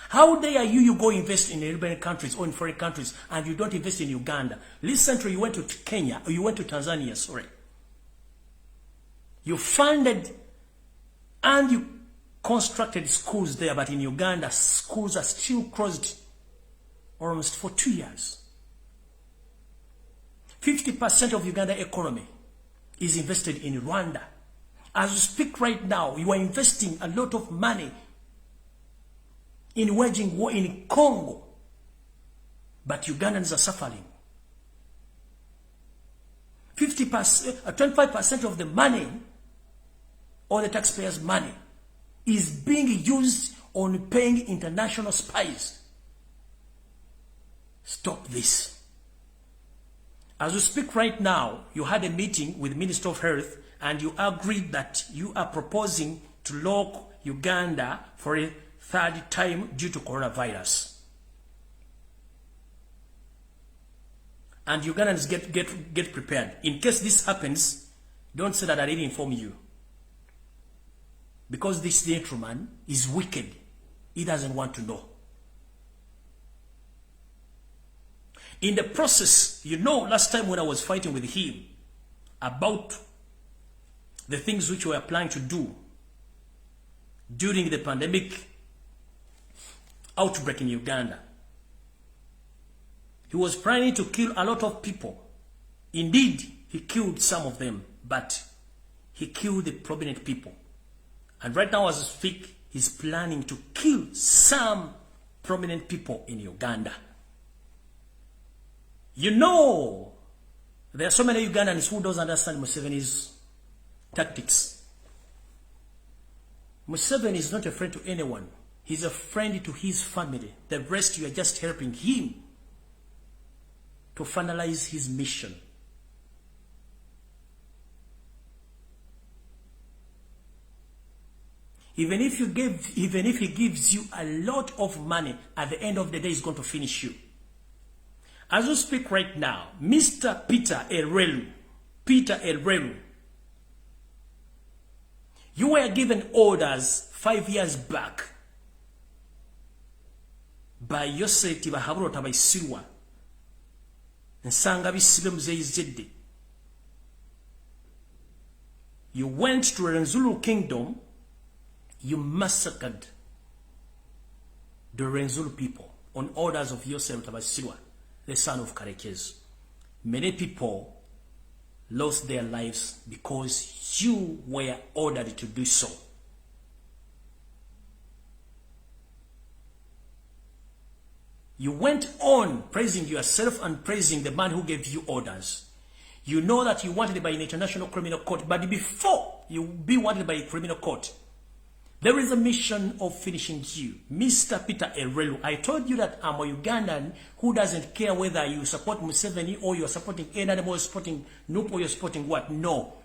How dare you go invest in European countries or in foreign countries and you don't invest in Uganda? Recently you went to Kenya, or you went to Tanzania, sorry. You funded and you constructed schools there, but in Uganda, schools are still closed almost for 2 years. 50% of Uganda economy is invested in Rwanda. As you speak right now, you are investing a lot of money in waging war in Congo, but Ugandans are suffering. 25% of the money, or the taxpayers' money, is being used on paying international spies. Stop this. As we speak right now, you had a meeting with the Minister of Health and you agreed that you are proposing to lock Uganda for a third time due to coronavirus. And Ugandans get prepared. In case this happens, don't say that I didn't inform you. Because this gentleman is wicked. He doesn't want to know. In the process, you know, last time when I was fighting with him about the things which we were planning to do during the pandemic outbreak in Uganda, he was planning to kill a lot of people. Indeed, he killed some of them, but he killed the prominent people. And right now as I speak, he's planning to kill some prominent people in Uganda. You know, there are so many Ugandans who don't understand Museveni's tactics. Museveni is not a friend to anyone. He's a friend to his family. The rest, you are just helping him to finalize his mission. Even if he gives you a lot of money, at the end of the day, he's going to finish you. As we speak right now, Mr. Peter Elrelu, you were given orders 5 years back by Yosef Tibahaburo Tabaisirwa nsanga bisibe muzeyizedde. You went to Renzulu kingdom, you massacred the Renzulu people on orders of Yosef Tabaisirwa, the son of Karekezi. Many people lost their lives because you were ordered to do so. You went on praising yourself and praising the man who gave you orders. You know that you wanted by an international criminal court, but before you be wanted by a criminal court, there is a mission of finishing you. Mr. Peter Elrelu, I told you that I'm a Ugandan who doesn't care whether you support Museveni or you're supporting any animal, you're supporting Nup or you're supporting what. No.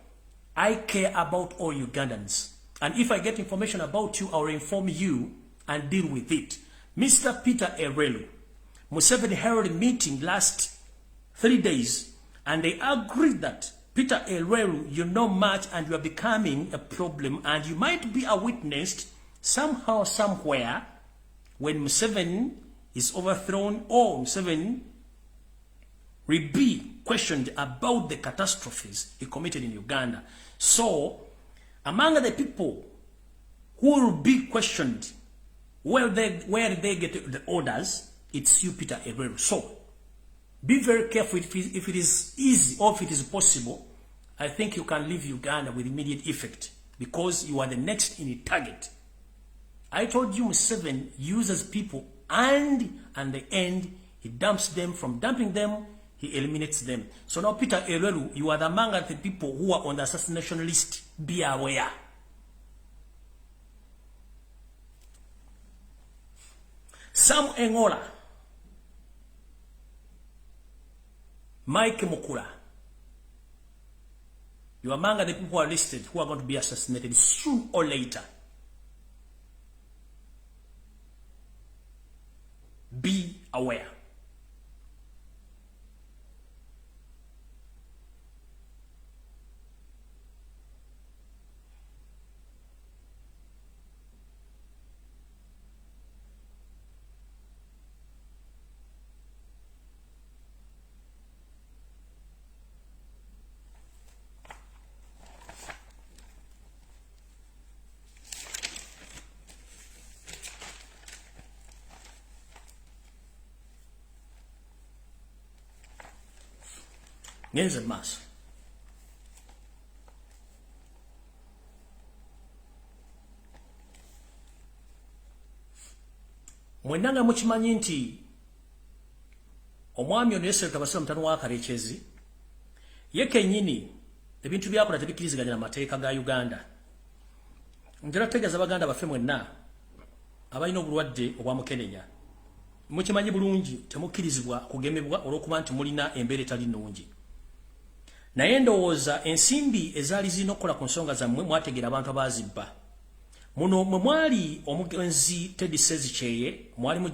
I care about all Ugandans. And if I get information about you, I'll inform you and deal with it. Mr. Peter Elrelu, Museveni held a meeting last 3 days, and they agreed that Peter Elrelu, you know much and you are becoming a problem, and you might be a witness somehow, somewhere, when Museveni is overthrown or Museveni will be questioned about the catastrophes he committed in Uganda. So, among the people who will be questioned where they get the orders, it's you, Peter Elrelu. So, be very careful if it is easy or if it is possible. I think you can leave Uganda with immediate effect because you are the next in the target. I told you Museveni uses people and at the end he dumps them. From dumping them, he eliminates them. So now Peter Elrelu, you are among the people who are on the assassination list. Be aware. Sam Engola, Mike Mukula, you are among the people who are listed who are going to be assassinated soon or later. Be aware. Ngenze maso. Mwenanga mukimanyi nti omwami ono Yosef Tabasira mutano wa Karekezi yeke nyini ebintu byakola tebikiriziganya na mateeka ga Uganda. Njala tegeeza Baganda baffe mwenna abalina obulwadde obwa mukenenya. Mukimanyi bulungi temukirizibwa kugemebwa olw'okuba nti mulina embeera etali nnungi. Naye ndowooza ensimbi ezaali zirina okukola ku nsonga zammwe mwategeera abantu abazibba. Muno mwe mwali omugenzi Teddy Sezikyeye, mwalimu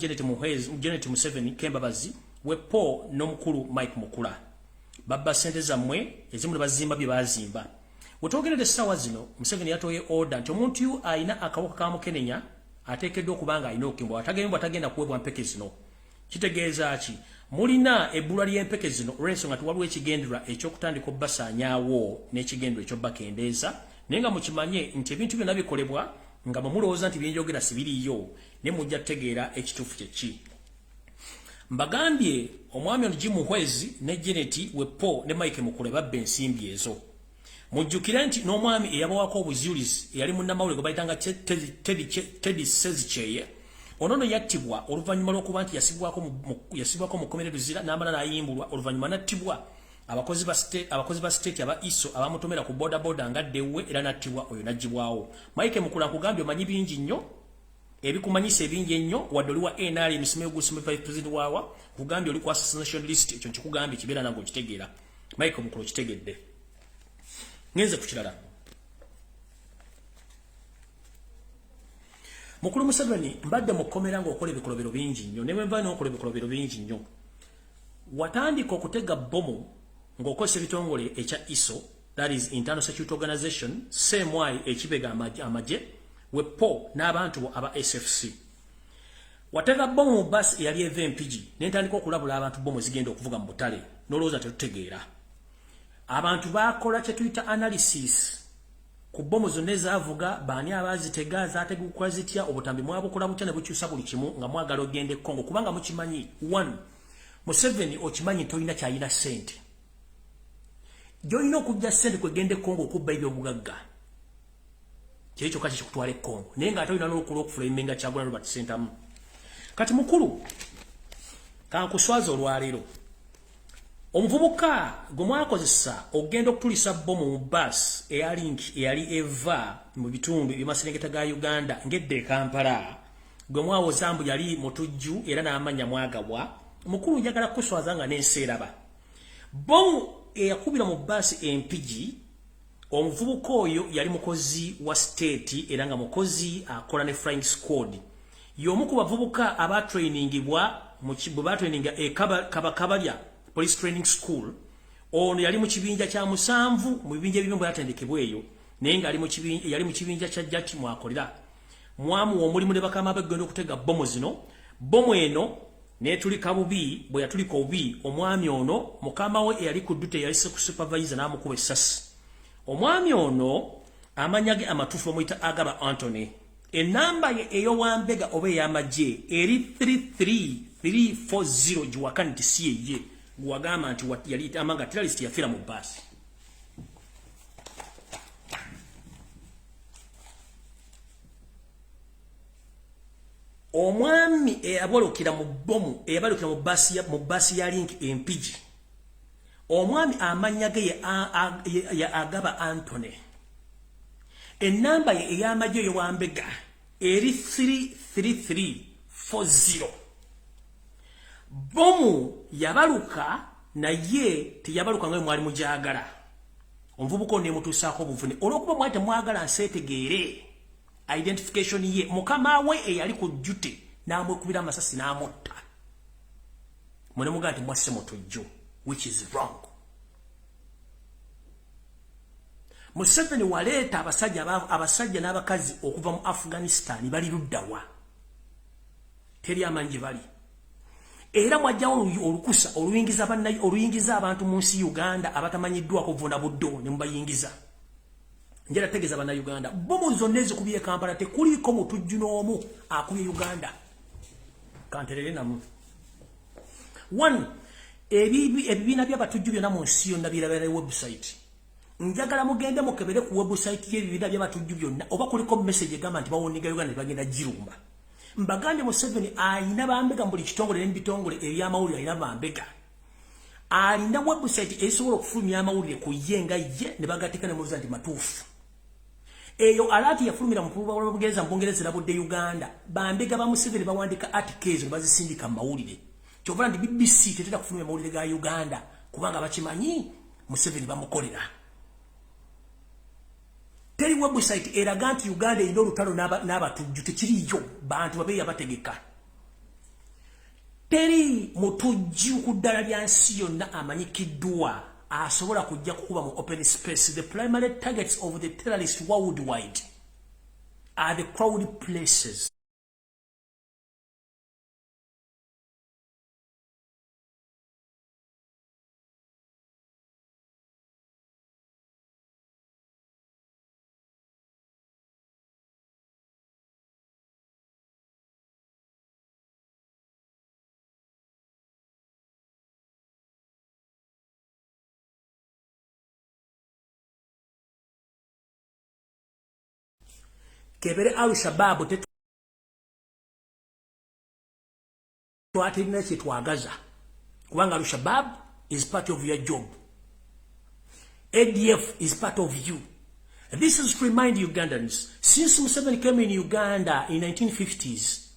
Janet Museveni Kembabazi, Wepo n'omukulu Mike Mukula. Babba ssente zammwe ezimu ne bazimba bye baazimba. Wetwogerera essaawa zino Museveni yatoye order nti omuntu alina akawuka ka mukenenya ateekeddwa okuba nga alina okukimbwa. Atagenda kuweebwa mpeke zino. Kitegeeza ki? Mulina ebbula ly'empeke zino olw'ensonga nti waliwo ekigendererwa eky'okutandika obbasaanyaawo n'ekigendererwa eky'obbakendeeza. Naye nga mukimanye nti ebintu byonna bikolebwa nga mulowooza nti byenjogera si biriiyo, ne mujja kutegeera ekituufu kye ki. Mbagambye omwami ono Jim Muhwezi ne Janet Wepo ne Mike Mukula babba ensimbi ezo. Mujjukire nti n'omwami eyabawako obuzuulizi eyali munnamawulire gwe bayitanga Teddy Sezikyeye, onono yattibwa oluvannyuma lw'okuba nti yasibwako mu kkomera Luzira n'amala n'ayimbulwa. Oluvannyuma n'attibwa abakozi ba state aba ISO abamutomera ku boda ngaddewe era n'attibwa oyo n'aggyibwawo. Mike Mukula nkugambye omanyi bingi nnyo ebikumanyisa ebingi ennyo wadde oli wa NRM Simeyo Gusime vice president wawa kugambye oli ku assassination list ekyo nkikugambye kibeera nange okitegeera Michael Mukulu kitegedde ngenze ku kirala Mukulu Museveni mbadde mukomera ng'okola ebikolobero bingi nnyo ne bwe nva n'okola ebikolobero bingi nnyo watandika okutega bomu ng'okozesa ebitongole ekya ISO that is Internal Security Organization same ekibega amaje wepo n'abantu aba SFC watega bomu bus yali eva MPG n'entandika okulabula abantu bomu zigenda okuvuga mu butale n'olowooza tetutegeera abantu bakola kye tuyita analysis ku bomu zonna ezaavuga baani abaazitega zaateguka zitya obutambi mwabukola butya ne bukyusa buli kimu nga mwagala ogende Congo kubanga mukimanyi 1 Museveni okimanyi tolina kyayina ssente gy'olina okujja ssente kwegende Congo okubba ebyobugagga kyekyo kaki kikutwala e Congo naye nga tolina n'olukulu okufulayimenga Kyagulanyi Robert Ssentamu kati mukulu kankuswaza olwaleero omuvubuka gwe mwakozesa ogenda okutulisa bomu mu bus eyali eva mu bitundu by'amaserengeta ga Uganda ngedde e Kampala gwe mwawoza mbu yali mutujju era n'amanya mwagabwa mukulu njagala kuswaza nga n'enseeraba bomu eyakubira mu bus empigi omuvubuka oyo yali mukozi wa state era nga mukozi akola ne flying squad y'omu ku bavubuka abatrainingibwa mu batraininga kabalya police training school ono yali mu kibinja kya 7 mu bibinja ebimu bwatendekebwa eyo naye nga yali mu kibinja kya jati mwakolera mwamu omulimu ne bakama bagenda okutega bomu zino bomu eno netulika bubi bwe yatulika obubi omwami ono mukama we eyali ku dute yali supervisor n'amukuba essasi omwami ono amanyage amatufu omuyita Agaba Anthony enamba ye ey'owambega oba ey'amagye eri 33340 giwakani nti si yeye gwagamba nti yali amanga terrorist yafiira mu basi omwami eyabolokera mu bomu eyabalokera mu basi ya link empigi omwami amanyage ya Agaba Anthony enamba ye ey'amagye ey'owambega eri 33340 bomu yabaluka naye teyabaluka nga mwali mujagala omuvubuka ne mutusaako obuvune olwokuba mwate mwagala nseetegeere identification ye mukama we eyali ku jute n'amwekubira amasasi n'amutta mune mugaa nti mwasse mutujju which is wrong Museveni waleeta abasajja n'abakazi okuva mu Afghanistan bali luddawa teri amanyi bali era mwajjawo olukusa oluyingiza abantu mu nsi Uganda abatamanyiddwako vunda buddo ne mubayingiza njala tegeza bana Uganda bomu zonna ezikubye Kampala tekuliko mutujju n'omu akubye Uganda kanterere namu 1 ebibiina by'abatujju byonna mu nsi yonna birabera website njagala mugende mukebere ku website y'ebibiina by'abatujju byonna oba kuliko message egamba nti bawoniga Uganda ne bagenda jirumba mbagande Museveni ayina bambega buli kitongole n'ebitongole eby'amawulire ayina bambega alina website esobola okufulumya amawulire ku yenga ye ne bagatika ne mubuuza nti matuufu eyo alati yafulumira mu Bugereza mu Bungereza labudde Uganda bambega ba Museveni bawandika articles ne bazisindika mu mawulire kyova nti BBC tetera kufulumya amawulire ga Uganda kubanga bakimanyi Museveni bamukolera teri website eraga nti Uganda erina olutalo n'abatujju tekiriyo bantu babeeya bategeka teri mutujju ku ddala lya nsi yonna amanyikiddwa asobola kujja kukuba mu open space. The primary targets of the terrorists worldwide are the crowded places. Kebere Al-Shabaab tetuatirina kye twagaza kubanga Al-Shabaab is part of your job. ADF is part of you. This is to remind Ugandans, since Museveni came in Uganda in 1950s,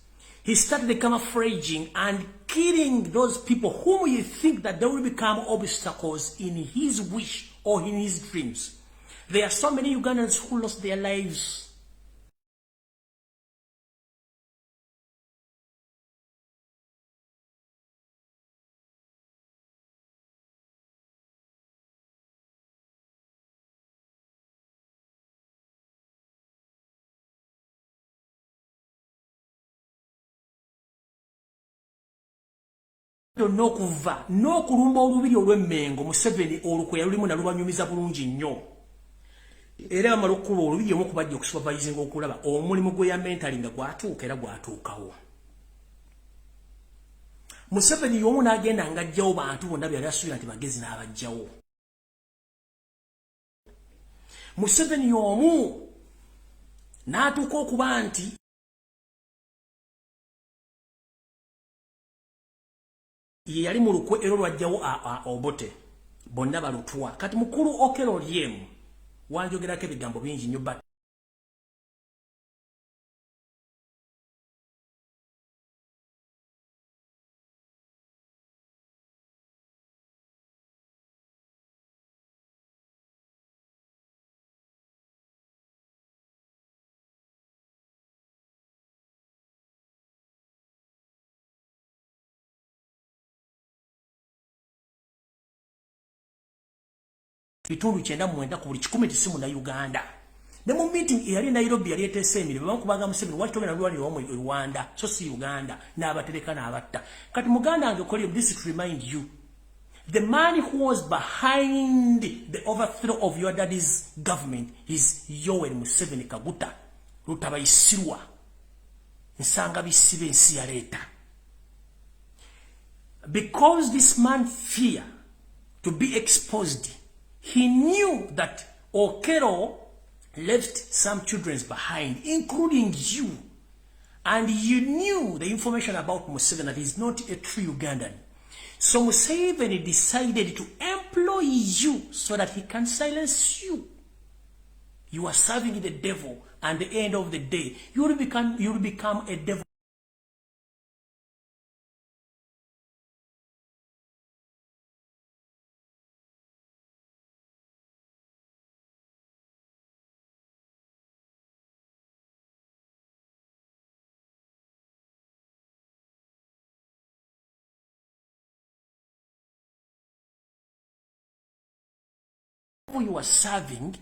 he started camouflaging and killing those people whom you think that they will become obstacles in his wish or in his dreams. There are so many Ugandans who lost their lives. Nokuva nokulumba olubiri olw'emmengo Museveni olukwe lulimu nalubanyumiza bulungi nnyo era bamalukuba olubiri omu kubajja okusupervising okulaba omulimu gwe ya mentoring nga gwatuuka era gwatuukawo. Museveni y'omu n'agenda ng'ajjawo bantu bonna byali asuubira nti bagezi n'abajjawo. Museveni y'omu n'atuuka okuba nti ye yali mu lukwe ero lwajjawo Obote bonna balutwa kati mukulu Okero lyemu wanjogerako ebigambo bingi nnyo but bitundu 9 ku buli 10 tisimu na Uganda. Ne mu meeting eyali Nairobi yali etese emirimu bamukubaga Museveni waki togenda lwali omu Rwanda so si Uganda n'abatereka n'abatta. Kati muganda ange koli this to remind you the man who was behind the overthrow of your daddy's government is Yoweri Museveni Kaguta Lutabayisirwa nsanga bisibe nsi yaleeta. Because this man fear to be exposed, he knew that Okero left some children behind, including you. And you knew the information about Museveni that he's not a true Ugandan. So Museveni decided to employ you so that he can silence you. You are serving the devil, and at the end of the day, you will become a devil. You are serving,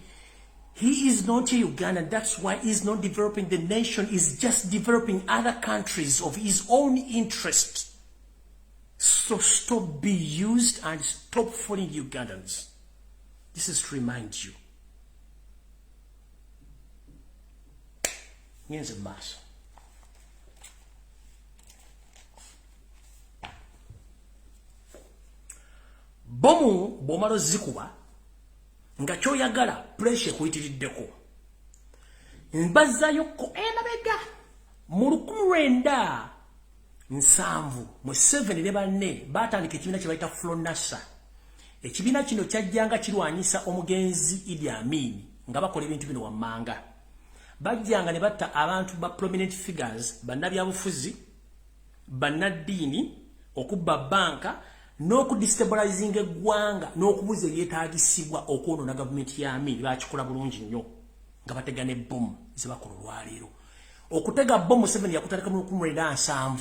he is not a Ugandan. That's why he's not developing the nation. He's just developing other countries of his own interest. So stop being used and stop fooling Ugandans. This is to remind you. Here's a mass. Bomu bomaro zikuba nga kyoyagala pressure kuyitiriddeko mbazzayo ko emabega mu 1970 Museveni ne banne batandika ekibiina kye bayita Flonasa. Ekibiina kino kyajjanga kirwanyisa omugenzi Idi Amin nga bakola ebintu bino wammanga. Bajjanga ne batta abantu ba prominent figures bannabyabufuzi bannaddiini okubba banka n'okudestabilizing eggwanga n'okubuza ebyetaagisibwa okwonoona gavumenti ya Amin. Bakikola bulungi nnyo nga batega ne bbomu ze bakola olwaleero. Okutega bbomu Museveni yakutandika mu 1970.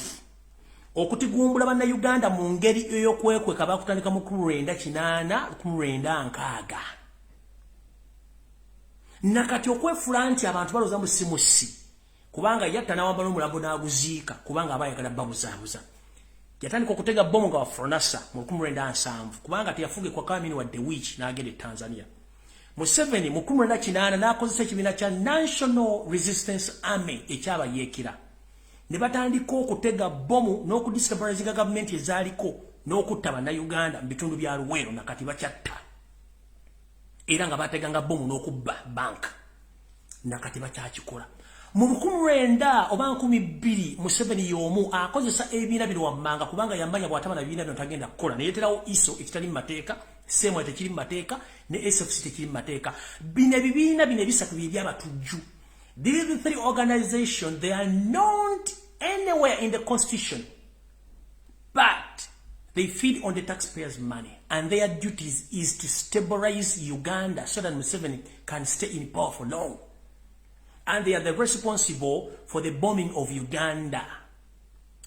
Okutigumbula bannayuganda mu ngeri ey'okwekweka bakutandika mu 1980 1960. Nakati okwefuula nti abantu baloza musimusi kubanga yatta n'awamba n'omulambo n'aguziika kubanga abayagala babuzaabuza. Yatandika okutega bbomu nga Flonasa mu 1970 kubanga teyafuge kwa Kamini wadde wiki n'agenda e Tanzania. Museveni mu 1980 n'akozesa ekibiina kya National Resistance Army ekyabayeekera. Ne batandika okutega bbomu n'okudestabilizinga gavumenti ezaaliko n'okutta bannayuganda mu bitundu bya Luweero nakati bakyatta. Era nga bateganga bbomu n'okubba banka nakati bakyakikola. Mu 1900 oba 2000 Museveni y'omu akozesa ebibiina bino wammanga kubanga yamanya bw'ataba na bibiina bino tagenda kukola. Ne yeeterawo ISO ekitali mu mateeka semwe tekiri mu mateeka ne SFC tekiri mu mateeka. Bino ebibiina bino ebisatu by'abatujju. These three organizations, they are not anywhere in the constitution, but they feed on the taxpayers' money, and their duties is to stabilize Uganda so that Museveni can stay in power for long. And they are the responsible for the bombing of Uganda,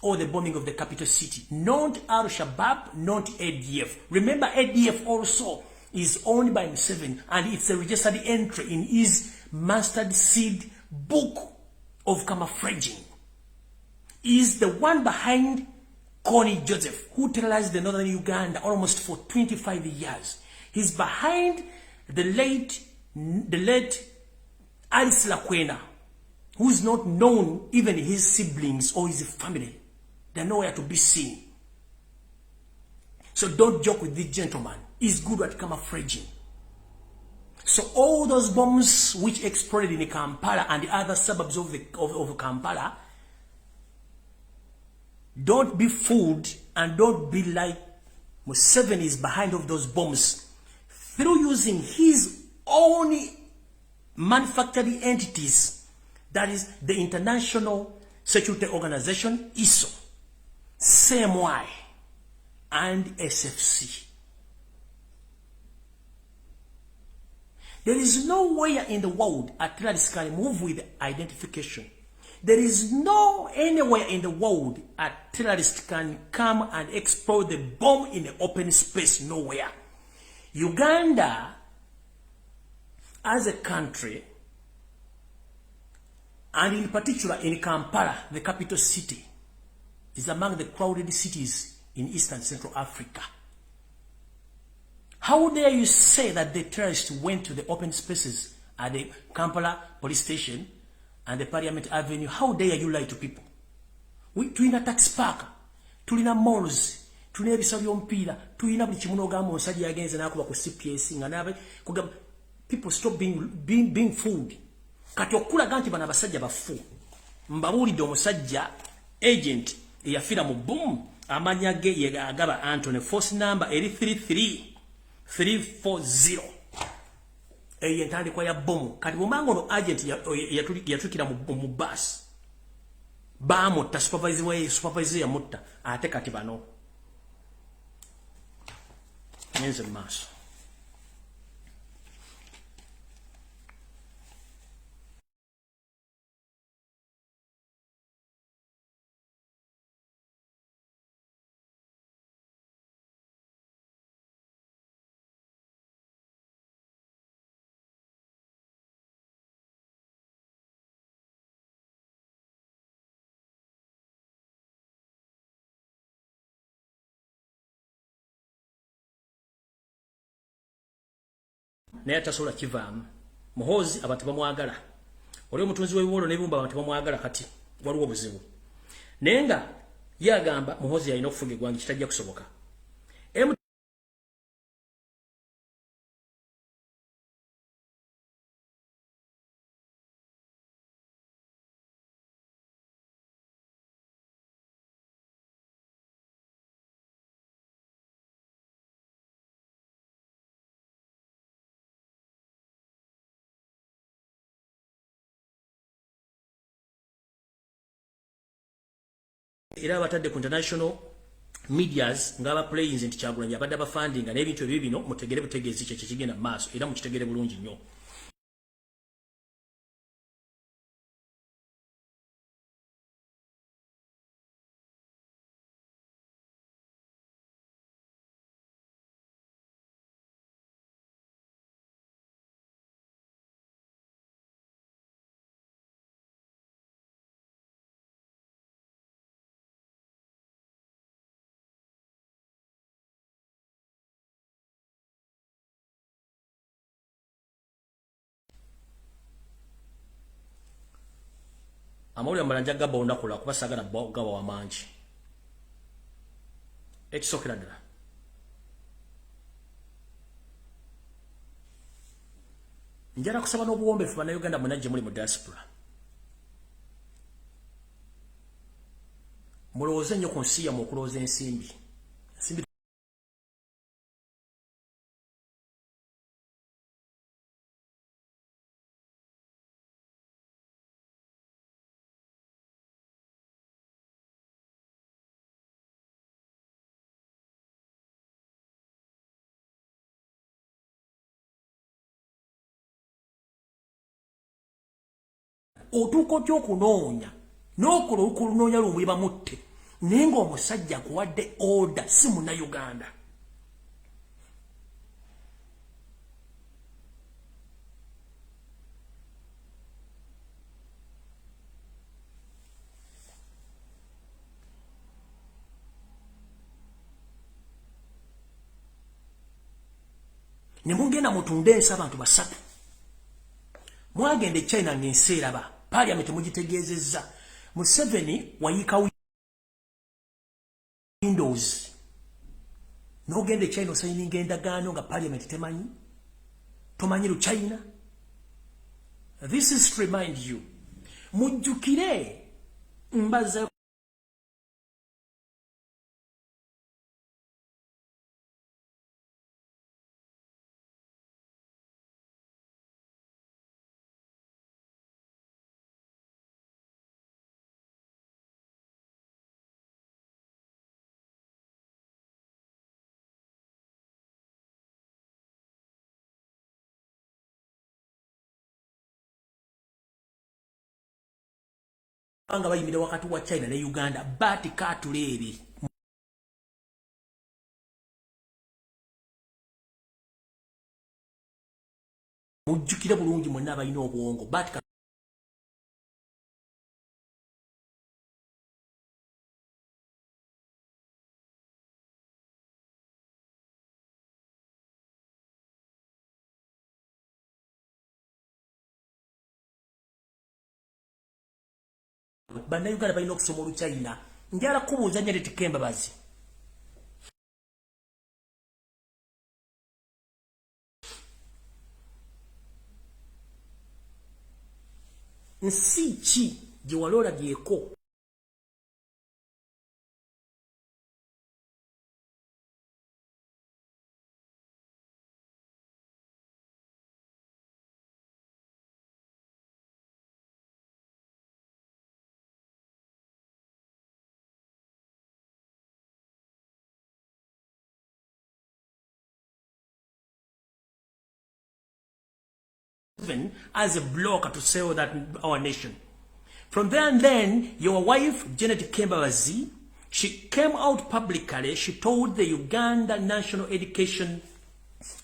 or the bombing of the capital city. Not Al-Shabaab, not ADF. Remember, ADF also is owned by Museveni, and it's a registered entry in his mustard seed book of camouflaging. Is the one behind Connie Joseph, who terrorized the northern Uganda almost for 25 years. He's behind the late Alice Lakwena, who is not known, even his siblings or his family. They're nowhere to be seen. So don't joke with this gentleman. He's good at camouflaging. So all those bombs which exploded in Kampala and the other suburbs of Kampala, don't be fooled and don't be like Museveni is behind of those bombs through using his own manufacturing entities, that is the International Security Organization, ISO, CMY, and SFC. There is nowhere in the world a terrorist can move with identification. There is no anywhere in the world a terrorist can come and explode the bomb in the open space. Nowhere. Uganda, as a country, and in particular in Kampala, the capital city, is among the crowded cities in Eastern Central Africa. How dare you say that the terrorists went to the open spaces at the Kampala police station and the Parliament Avenue? How dare you lie to people? Tulina tax park, tulina malls, tulina ebisabo by'omupiira, tulina buli kimu n'ogamba omusajja yagenze n'akuba ku CPS nga nabe kugamba. People stop being fooled. Kati okulaga nti bano abasajja bafu. Mbabuulidde omusajja agent eyafiira mu boom, amanya ge ye agaba Anthony, force number eri 33340. Eyo entandikwa ya bomu. Kati bwomanga ono agent yatukira mu bus, bamutta, supervisor yamutta, ate kati bano ngenze mu maaso. Naye tasobola kivaamu. Muhoozi abantu bamwagala. Oli omutunzi w'ebiwolo n'ebibumba abantu bamwagala, kati waliwo obuzibu. Naye nga yagamba Muhoozi yalina okufuga eggwanga kitajja kusoboka. Era batadde ku international medias ngaba playings nti Kyagulanyi abadde abafandinga n'ebintu ebyo bino mutegere butegeezi kye kigenda mu maaso era mukitegere bulungi nnyo. Amawulire amalanja gaba olunaku lwa kuba saagala gaba wamangi. Ekisookera ddala, njala kusaba n'obuwombeefu bannayuganda mwenna gye muli mu diaspora. Mulowooze nnyo ku nsi yammwe okulowooza ensimbi. otuuka otya okunoonya n'okola okulunoonya Lumbuye bamutte naye ng'omusajja akuwadde order si Munnayuganda. Ne mugenda mutunde ensi abantu basatu. Mwagenda e China ng'ensi eraba. Parliament mugitegeezezza. Museveni wayiika Windows. N'ogenda e China osayininga endagaano nga Parliament temanyi. Tomanyi Luchina. This is to remind you. Mujjukire mbaza nga bayimira wakati wa China ne Uganda bati katuleeri. Mujjukire bulungi mwenna abalina obwongo bati Bannayuganda balina okusoma Oluchina. Njala kubuuza Janet Kembabazi. Nsi ki gye walola gyeko as a blocker to sell that our nation. From there and then, your wife, Janet Kembabazi, she came out publicly, she told the Uganda National Education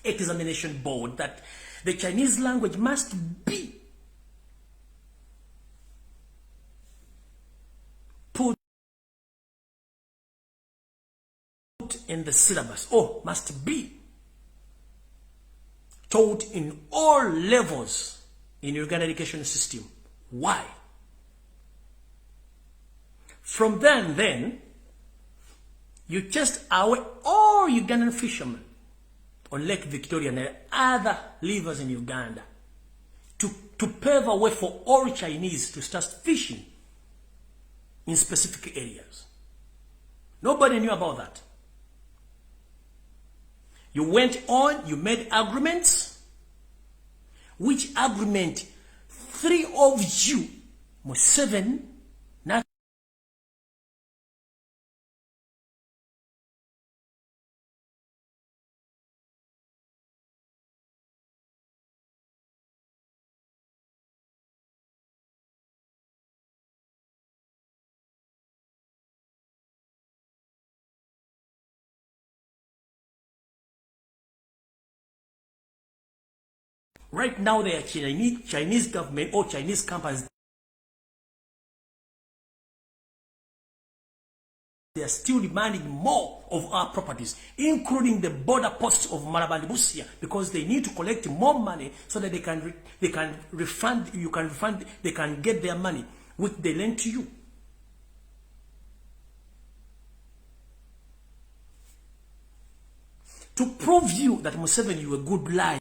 Examination Board that the Chinese language must be put in the syllabus, or must be taught in all levels in Uganda education system. Why? From then, you just away all Ugandan fishermen on Lake Victoria and other rivers in Uganda to pave a way for all Chinese to start fishing in specific areas. Nobody knew about that. You went on, you made agreements, which agreement 3 of you, Museveni, not right now, they are Chinese government or Chinese companies. They are still demanding more of our properties, including the border posts of Marabalibusia, because they need to collect more money so that they can refund. You can refund. They can get their money which they lend to you. To prove you that Museveni, you a good liar.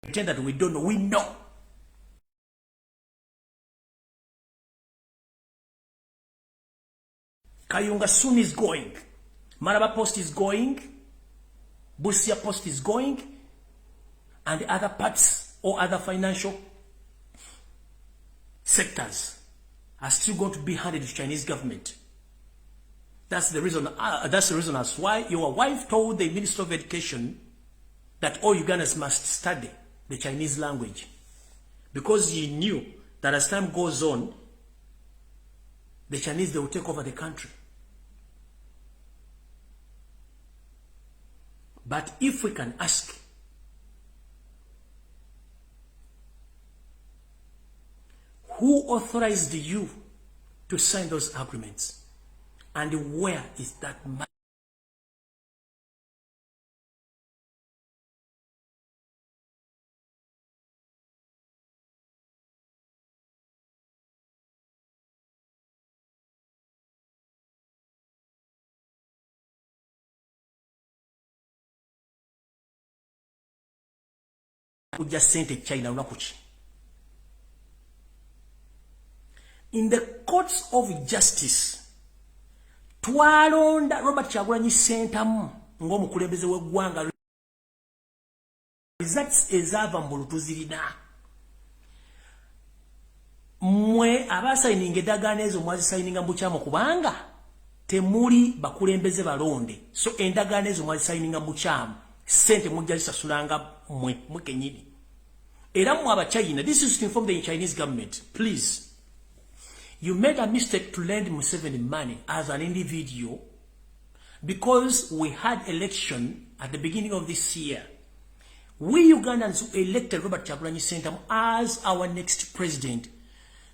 Pretend that we don't know. We know. Kayunga soon is going. Maraba Post is going, Busia Post is going, and the other parts or other financial sectors are still going to be handed to Chinese government. That's the reason. That's the reason as why your wife told the Minister of Education that all Ugandans must study the Chinese language, because he knew that as time goes on, the Chinese, they will take over the country. But if we can ask, who authorized you to sign those agreements? And where is that money? Just sent a China unakuchi. In the courts of justice, twalonda Robert Kyagulanyi Ssentamu ng'omukulembeze w'eggwanga. Results ezava mu lutuzirina. Mwe abasayininga endagaano ezo mwazisayininga mu bukyamu kubanga temuli bakulembeze balonde. So endagaano ezo mwazisayininga mu bukyamu. Sente mujja zisasulanga mwe kenyini. Era mu Abachina, this is to inform the Chinese government, please. You made a mistake to lend Museveni money as an individual because we had election at the beginning of this year. We Ugandans elected Robert Kyagulanyi Ssentamu as our next president.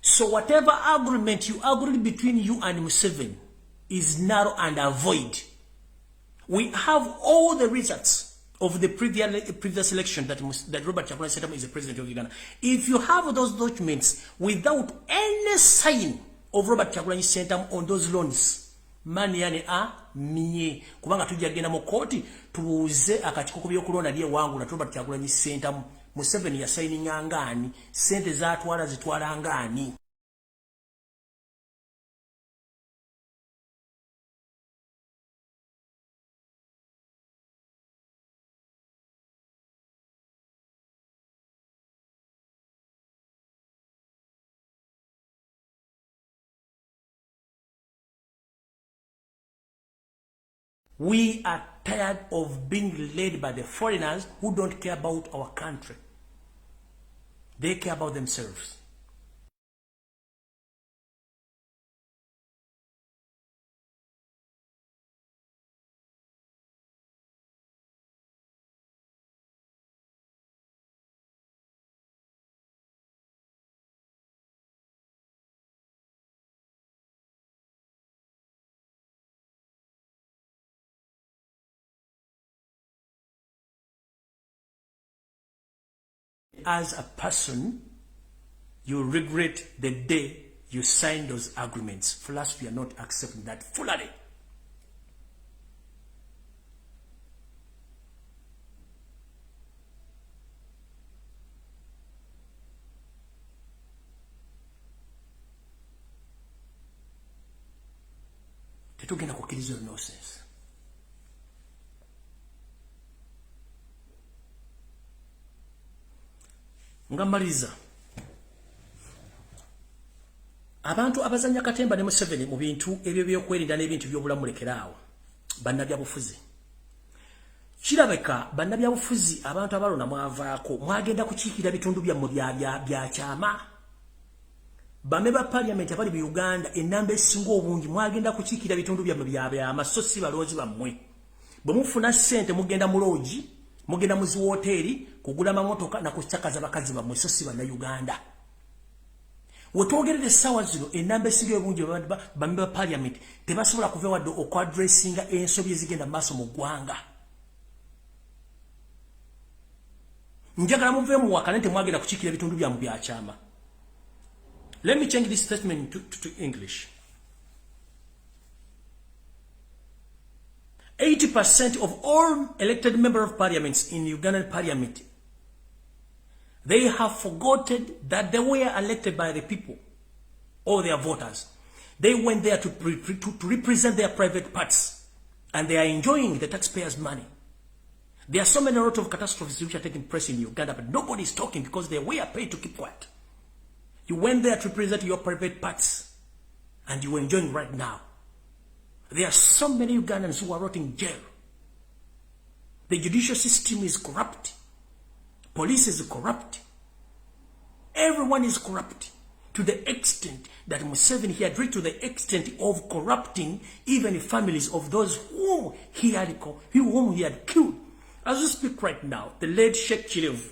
So whatever agreement you agreed between you and Museveni is narrow and void. We have all the results of the previous election that Robert Kyagulanyi Ssentamu is the president of Uganda. If you have those documents without any sign of Robert Kyagulanyi Ssentamu on those loans, mani yani miye kubanga tujja genda mu koti tuuze akatiko by'okulonda lye wangu na Robert Kyagulanyi Ssentamu. Museveni ya signing ngani, sente zatwala zitwala ngani. We are tired of being led by the foreigners who don't care about our country. They care about themselves. As a person, you regret the day you signed those agreements. For us, we are not accepting that fully. Tetugenda kukkiriza nonsense. Ngamaliza. Abantu abazanya katemba ne Museveni mu bintu ebyo byokwerinda n'ebintu by'obulamu lekeraawo. Bannabyabufuzi. Kirabeka bannabyabufuzi abantu abalona mwavaako mwagenda kukiikira bitundu byammwe bya kyama. Bame ba parliament abali mu Uganda ennamba esinga obungi mwagenda kukiikira bitundu byammwe bya byama so si baloozi bammwe. Bwe mufuna ssente mugenda mu loogi, mugenda mu ziwoteri kugula mamotoka na kuchakaza bakazi bammwe so si Bannayuganda. Wetwogerere essaawa zino ennamba esinga obungi bame ba parliament tebasobola kuva wadde okwadressinga ensobi ezigenda maaso mu ggwanga. Njagala muve mu wakana nti mwagenda kukiikira bitundu byammwe bya kyama. Let me change this statement to English. 80% of all elected members of parliaments in Ugandan parliament, they have forgotten that they were elected by the people or their voters. They went there to represent their private parts And they are enjoying the taxpayers' money. There are so many lot of catastrophes which are taking place in Uganda, but nobody is talking because they were paid to keep quiet. You went there to represent your private parts, and you are enjoying right now. There are so many Ugandans who are rotting in jail. The judicial system is corrupt. Police is corrupt. Everyone is corrupt. To the extent that Museveni, he had reached to the extent of corrupting even families of those whom he had killed. As we speak right now, the late Sheikh Chilev,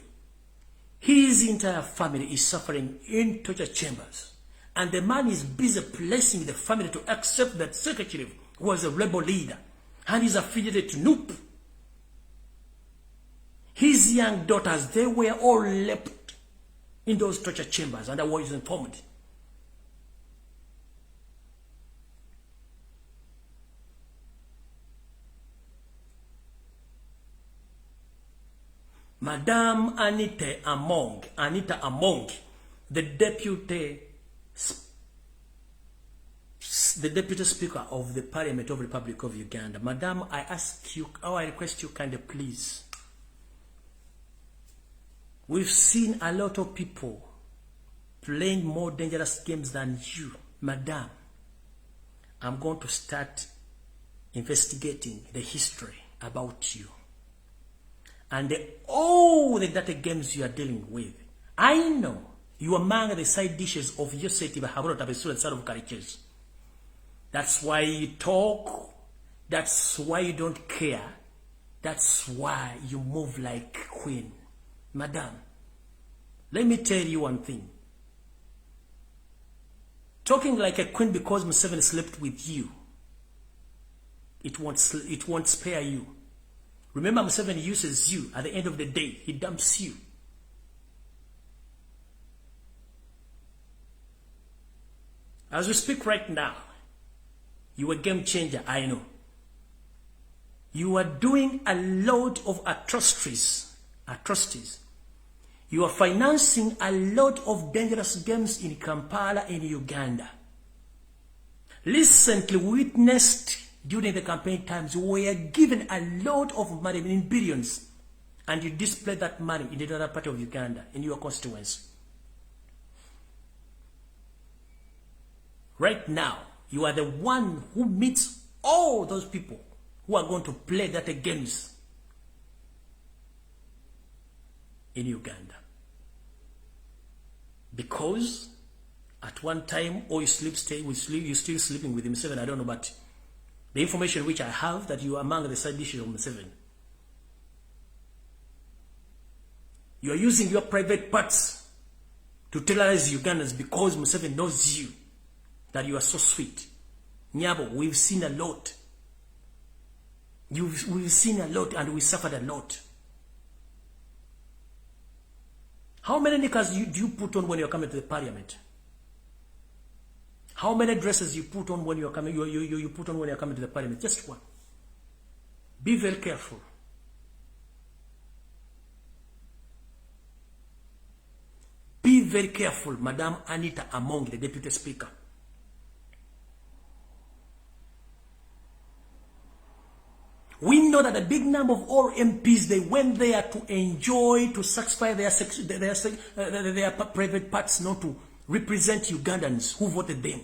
his entire family is suffering in torture chambers. And the man is busy placing the family to accept that Sheikh Chilev was a rebel leader and is affiliated to NUP. His young daughters, they were all left in those torture chambers, and I was informed. Madame Anita Among, the deputy speaker of the Parliament of the Republic of Uganda. Madame, I request you kindly, please. We've seen a lot of people playing more dangerous games than you. Madam, I'm going to start investigating the history about you. And all the data games you are dealing with. I know you are among the side dishes of your city, of That's why you talk. That's why you don't care. That's why you move like queen. Madam, let me tell you one thing. Talking like a queen because Museveni slept with you, it won't spare you. Remember, Museveni uses you. At the end of the day, he dumps you. As we speak right now, you are a game changer, I know. You are doing a lot of atrocities. You are financing a lot of dangerous games in Kampala and Uganda. Recently witnessed during the campaign times, we were given a lot of money in billions, and you display that money in the other part of Uganda, in your constituency. Right now, you are the one who meets all those people who are going to play that games in Uganda. Because at one time, or you're still sleeping with Museveni, I don't know, but the information which I have that you are among the side dishes of Museveni. You are using your private parts to terrorize Ugandans because Museveni knows you, that you are so sweet. Nyabo, we've seen a lot. We've seen a lot and we suffered a lot. How many knickers do you put on when you're coming to the parliament? How many dresses you put on when you're coming? You put on when you're coming to the parliament? Just one. Be very careful. Be very careful, Madame Anita Among, the Deputy Speaker. We know that a big number of all MPs, they went there to enjoy, to satisfy their private parts, not to represent Ugandans who voted them.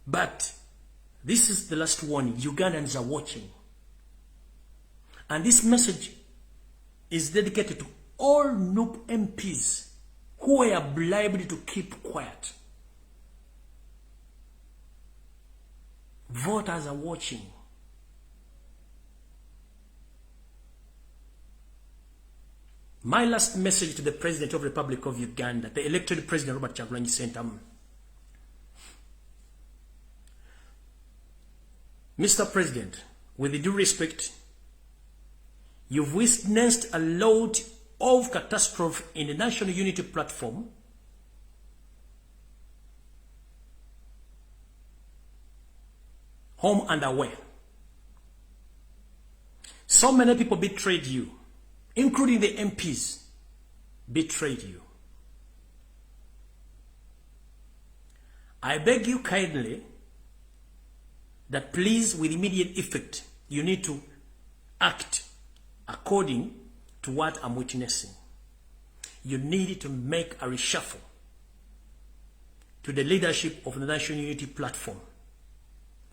But this is the last warning. Ugandans are watching. And this message is dedicated to all NUP MPs who were bribed to keep quiet. Voters are watching. My last message to the President of the Republic of Uganda, the elected President Robert Kyagulanyi Ssentamu. Mr. President, with due respect, you've witnessed a lot of catastrophe in the National Unity Platform. Home and away. So many people betrayed you, including the MPs, betrayed you. I beg you kindly that please, with immediate effect, you need to act according to what I'm witnessing. You need to make a reshuffle to the leadership of the National Unity Platform,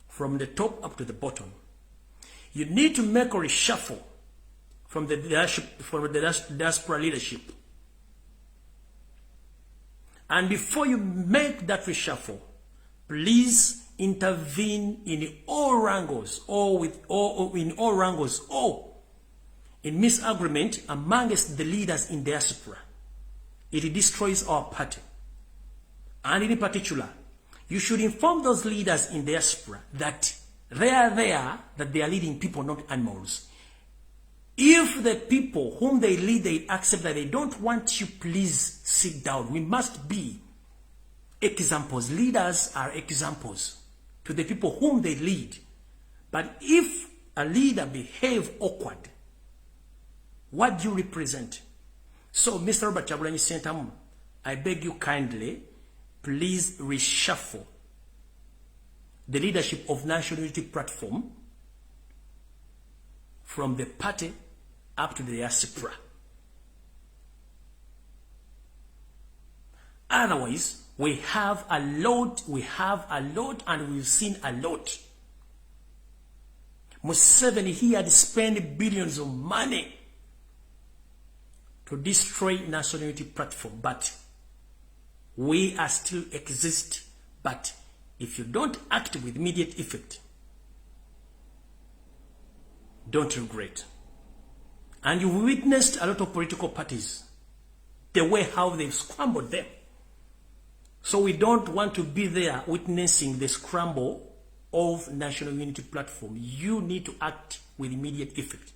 from the top up to the bottom. You need to make a reshuffle from the diaspora leadership. And before you make that reshuffle, please intervene in all wrangles, or in misagreement amongst the leaders in diaspora. It destroys our party. And in particular, you should inform those leaders in diaspora that they are there, that they are leading people, not animals. If the people whom they lead, they accept that they don't want you, please sit down. We must be examples. Leaders are examples to the people whom they lead. But if a leader behaves awkward, what do you represent? So, Mr. Robert Kyagulanyi Ssentamu, I beg you kindly, please reshuffle the leadership of National Unity Platform from the party up to the diaspora. Otherwise, we have a lot, and we've seen a lot. Museveni, he had spent billions of money to destroy National Unity Platform, but we are still exist. But if you don't act with immediate effect, don't regret. And you witnessed a lot of political parties, the way how they've scrambled them. So we don't want to be there witnessing the scramble of National Unity Platform. You need to act with immediate effect.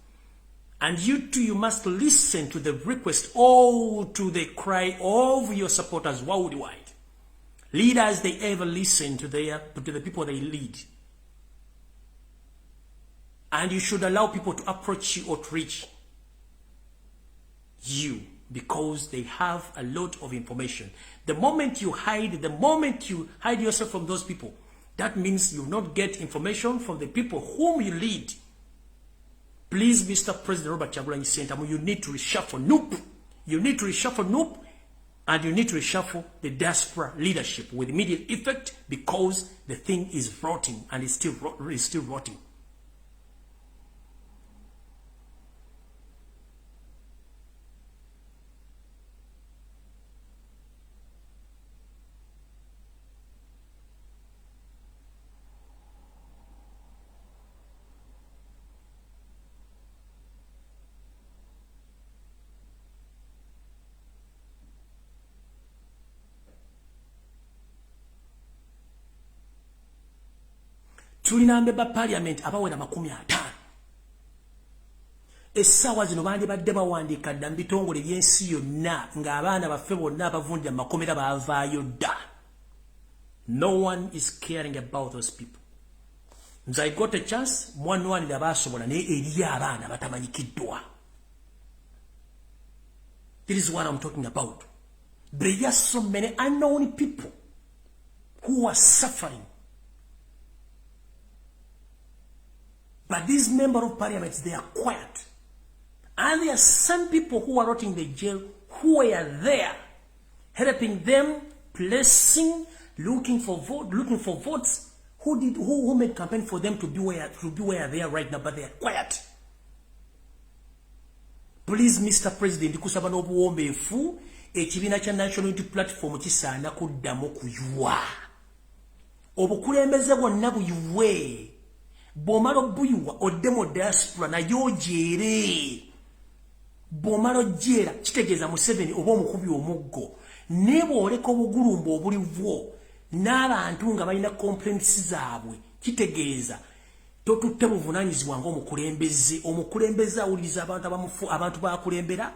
And you too, you must listen to the request, to the cry of your supporters worldwide. Leaders, they ever listen to the people they lead. And you should allow people to approach you or to reach you, because they have a lot of information. The moment you hide yourself from those people, that means you will not get information from the people whom you lead. Please, Mr. President Robert Kyagulanyi Ssentamu, you need to reshuffle NUP. You need to reshuffle NUP, and you need to reshuffle the diaspora leadership with immediate effect, because the thing is rotting, and it's still rotting. Tulina mbeba parliament abawera 50. Essaawa zino bandibadde bawandiika dda mu bitongole by'ensi yonna ng'abaana baffe bonna abavundira makomera baavaayo dda. No one is caring about those people. Nze I got a chance, mwanwanira baasobola naye eri abaana batamanyikiddwa. This is what I'm talking about. There are so many unknown people who are suffering. But these members of parliament, they are quiet. And there are some people who are rotting in the jail who are there, helping them, blessing, looking for votes, who made campaign for them to be where they are right now, but they are quiet. Please, Mr. President, kusaba n'obuwombeefu, ekibiina kya National Unity Platform kisaana kuddamu kuyuwa. Obukulembeze bwonna buyuwe. Bomaro buyuwa odemo diaspora na yojere. Bomaro jera kitegeeza Museveni oba omukubi omuggo. Nebo oleka obugulumbo obuliwo n'abantu nga balina complaints zaabwe. Kitegeeza totutte buvunaanyizibwa ng'omukulembeze awuliriza abantu bakulembera.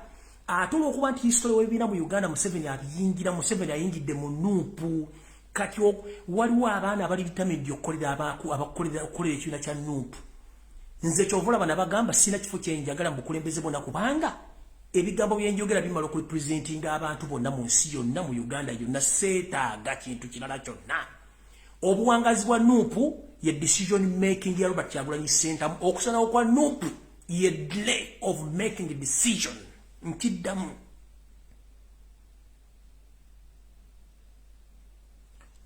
Ate olw'okuba nti history w'ebibiina mu Uganda Museveni ayingidde mu NUP. Kati waliwo abaana abali determined okukolera ekibiina kya NUP. Nze kyovula bana bagamba sina kifo kyenjagala mu bukulembeze bonna, kubanga ebigambo byenjogera bimala okurepresentinga abantu bonna mu nsi yonna mu Uganda yonna, seetaaga kintu kirala kyonna. Obuwangazi bwa NUP ye decision making ya Robert Kyagulanyi Ssentamu okusana kwa NUP ye delay of making a decision nkiddamu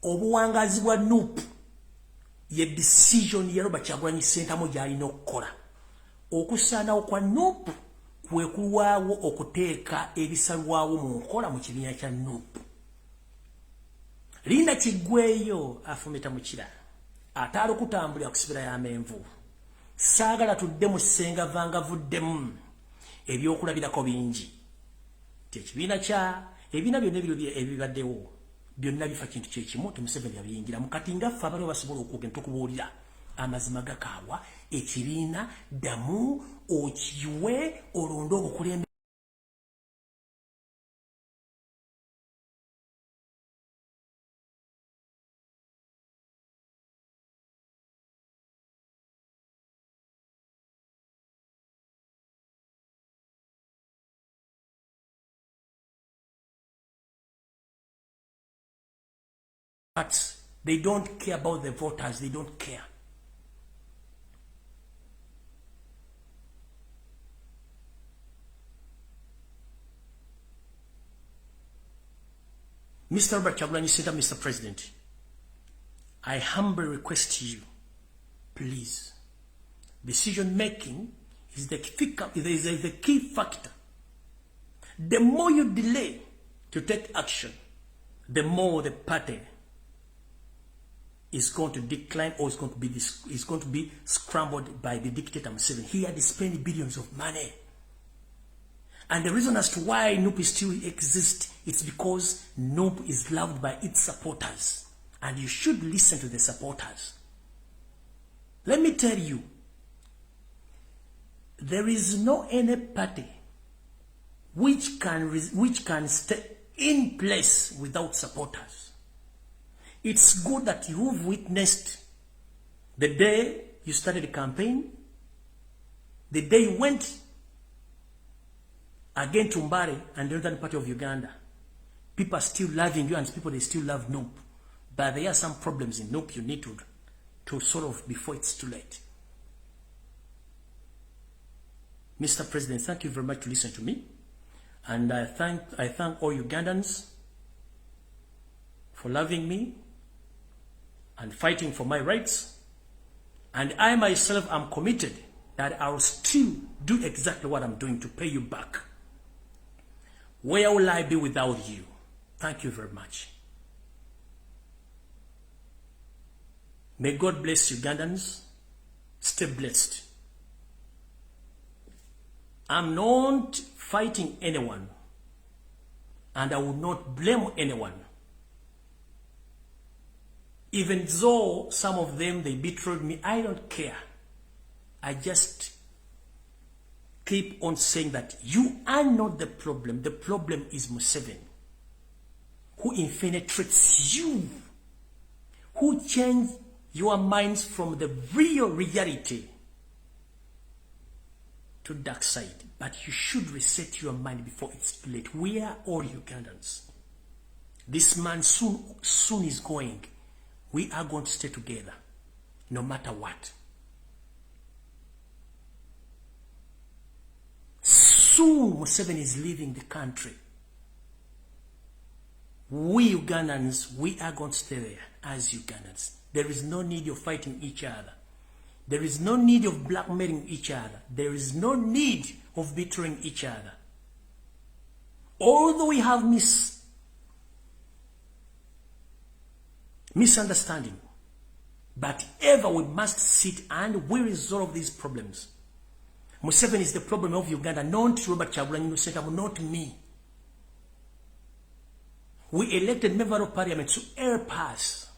obuwangazi bwa NUP ye decision ya Robert Kyagulanyi Ssentamu gyalina okukola okusana kwa NUP kwe kulwawo okuteeka ebisalwawo mu nkola mu kibiina kya NUP Linda Kigweyo afumita mukira atalo kutambulira kusibira ya menvu saagala tudde mu senga vanga vuddemu ebyokulabirako bingi tekibiina kya ebina byonna ebibaddewo byonna bifa kintu kyekimu Museveni yabiyingira mukati ngaffe abali basobola okugenda tukubuulira amazima gakaawa ekibiina ddamu okiwe olonde obukulembeze but they don't care about the voters. They don't care. Mr. Robert Kyagulanyi Ssentamu, Mr. President, I humbly request you, please, decision making is the key factor. The more you delay to take action, the more the party is going to decline or is going to be scrambled by the dictator Museveni. He had spent billions of money. And the reason as to why NUP still exists, it's because NUP is loved by its supporters. And you should listen to the supporters. Let me tell you, there is no any party which can stay in place without supporters. It's good that you've witnessed the day you started the campaign, the day you went again to Mbare and the northern part of Uganda. People are still loving you and people, they still love NUP. But there are some problems in NUP you need to solve before it's too late. Mr. President, thank you very much to listen to me. And I thank all Ugandans for loving me and fighting for my rights. And I myself am committed that I will still do exactly what I'm doing to pay you back. Where will I be without you? Thank you very much. May God bless Ugandans. Stay blessed. I'm not fighting anyone, and I will not blame anyone. Even though some of them, they betrayed me, I don't care. I just keep on saying that you are not the problem. The problem is Museveni, who infiltrates you, who changed your minds from the real reality to dark side. But you should reset your mind before it's too late. We are all Ugandans. This man soon is going. We are going to stay together, no matter what. Soon Museveni is leaving the country. We Ugandans, we are going to stay there as Ugandans. There is no need of fighting each other. There is no need of blackmailing each other. There is no need of betraying each other. Although we have misunderstanding, but ever we must sit and we resolve these problems. Museveni is the problem of Uganda, not Robert Kyagulanyi Ssentamu, not me. We elected member of parliament to help us,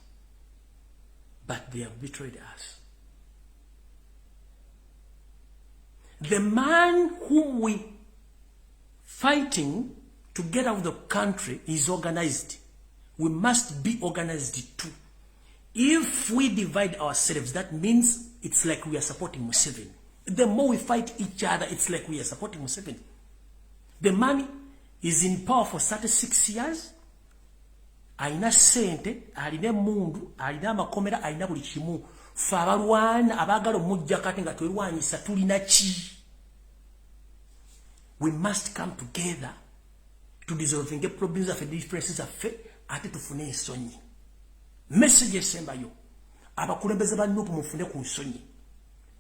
but they have betrayed us. The man whom we fighting to get out of the country is organized. We must be organized too. If we divide ourselves, that means it's like we are supporting Museveni. The more we fight each other, it's like we are supporting Museveni. The man is in power for 36 years. Aina sente, alina mundu, alina makomera, alina buli kimu. Ffe abalwana abaagala omujja kati nga twerwanyisa tulina ki? We must come together to dissolving problems of differences affe ate tufune ensonyi. Message esembayo abakulembeze ba Nuupu mufune ku nsonyi.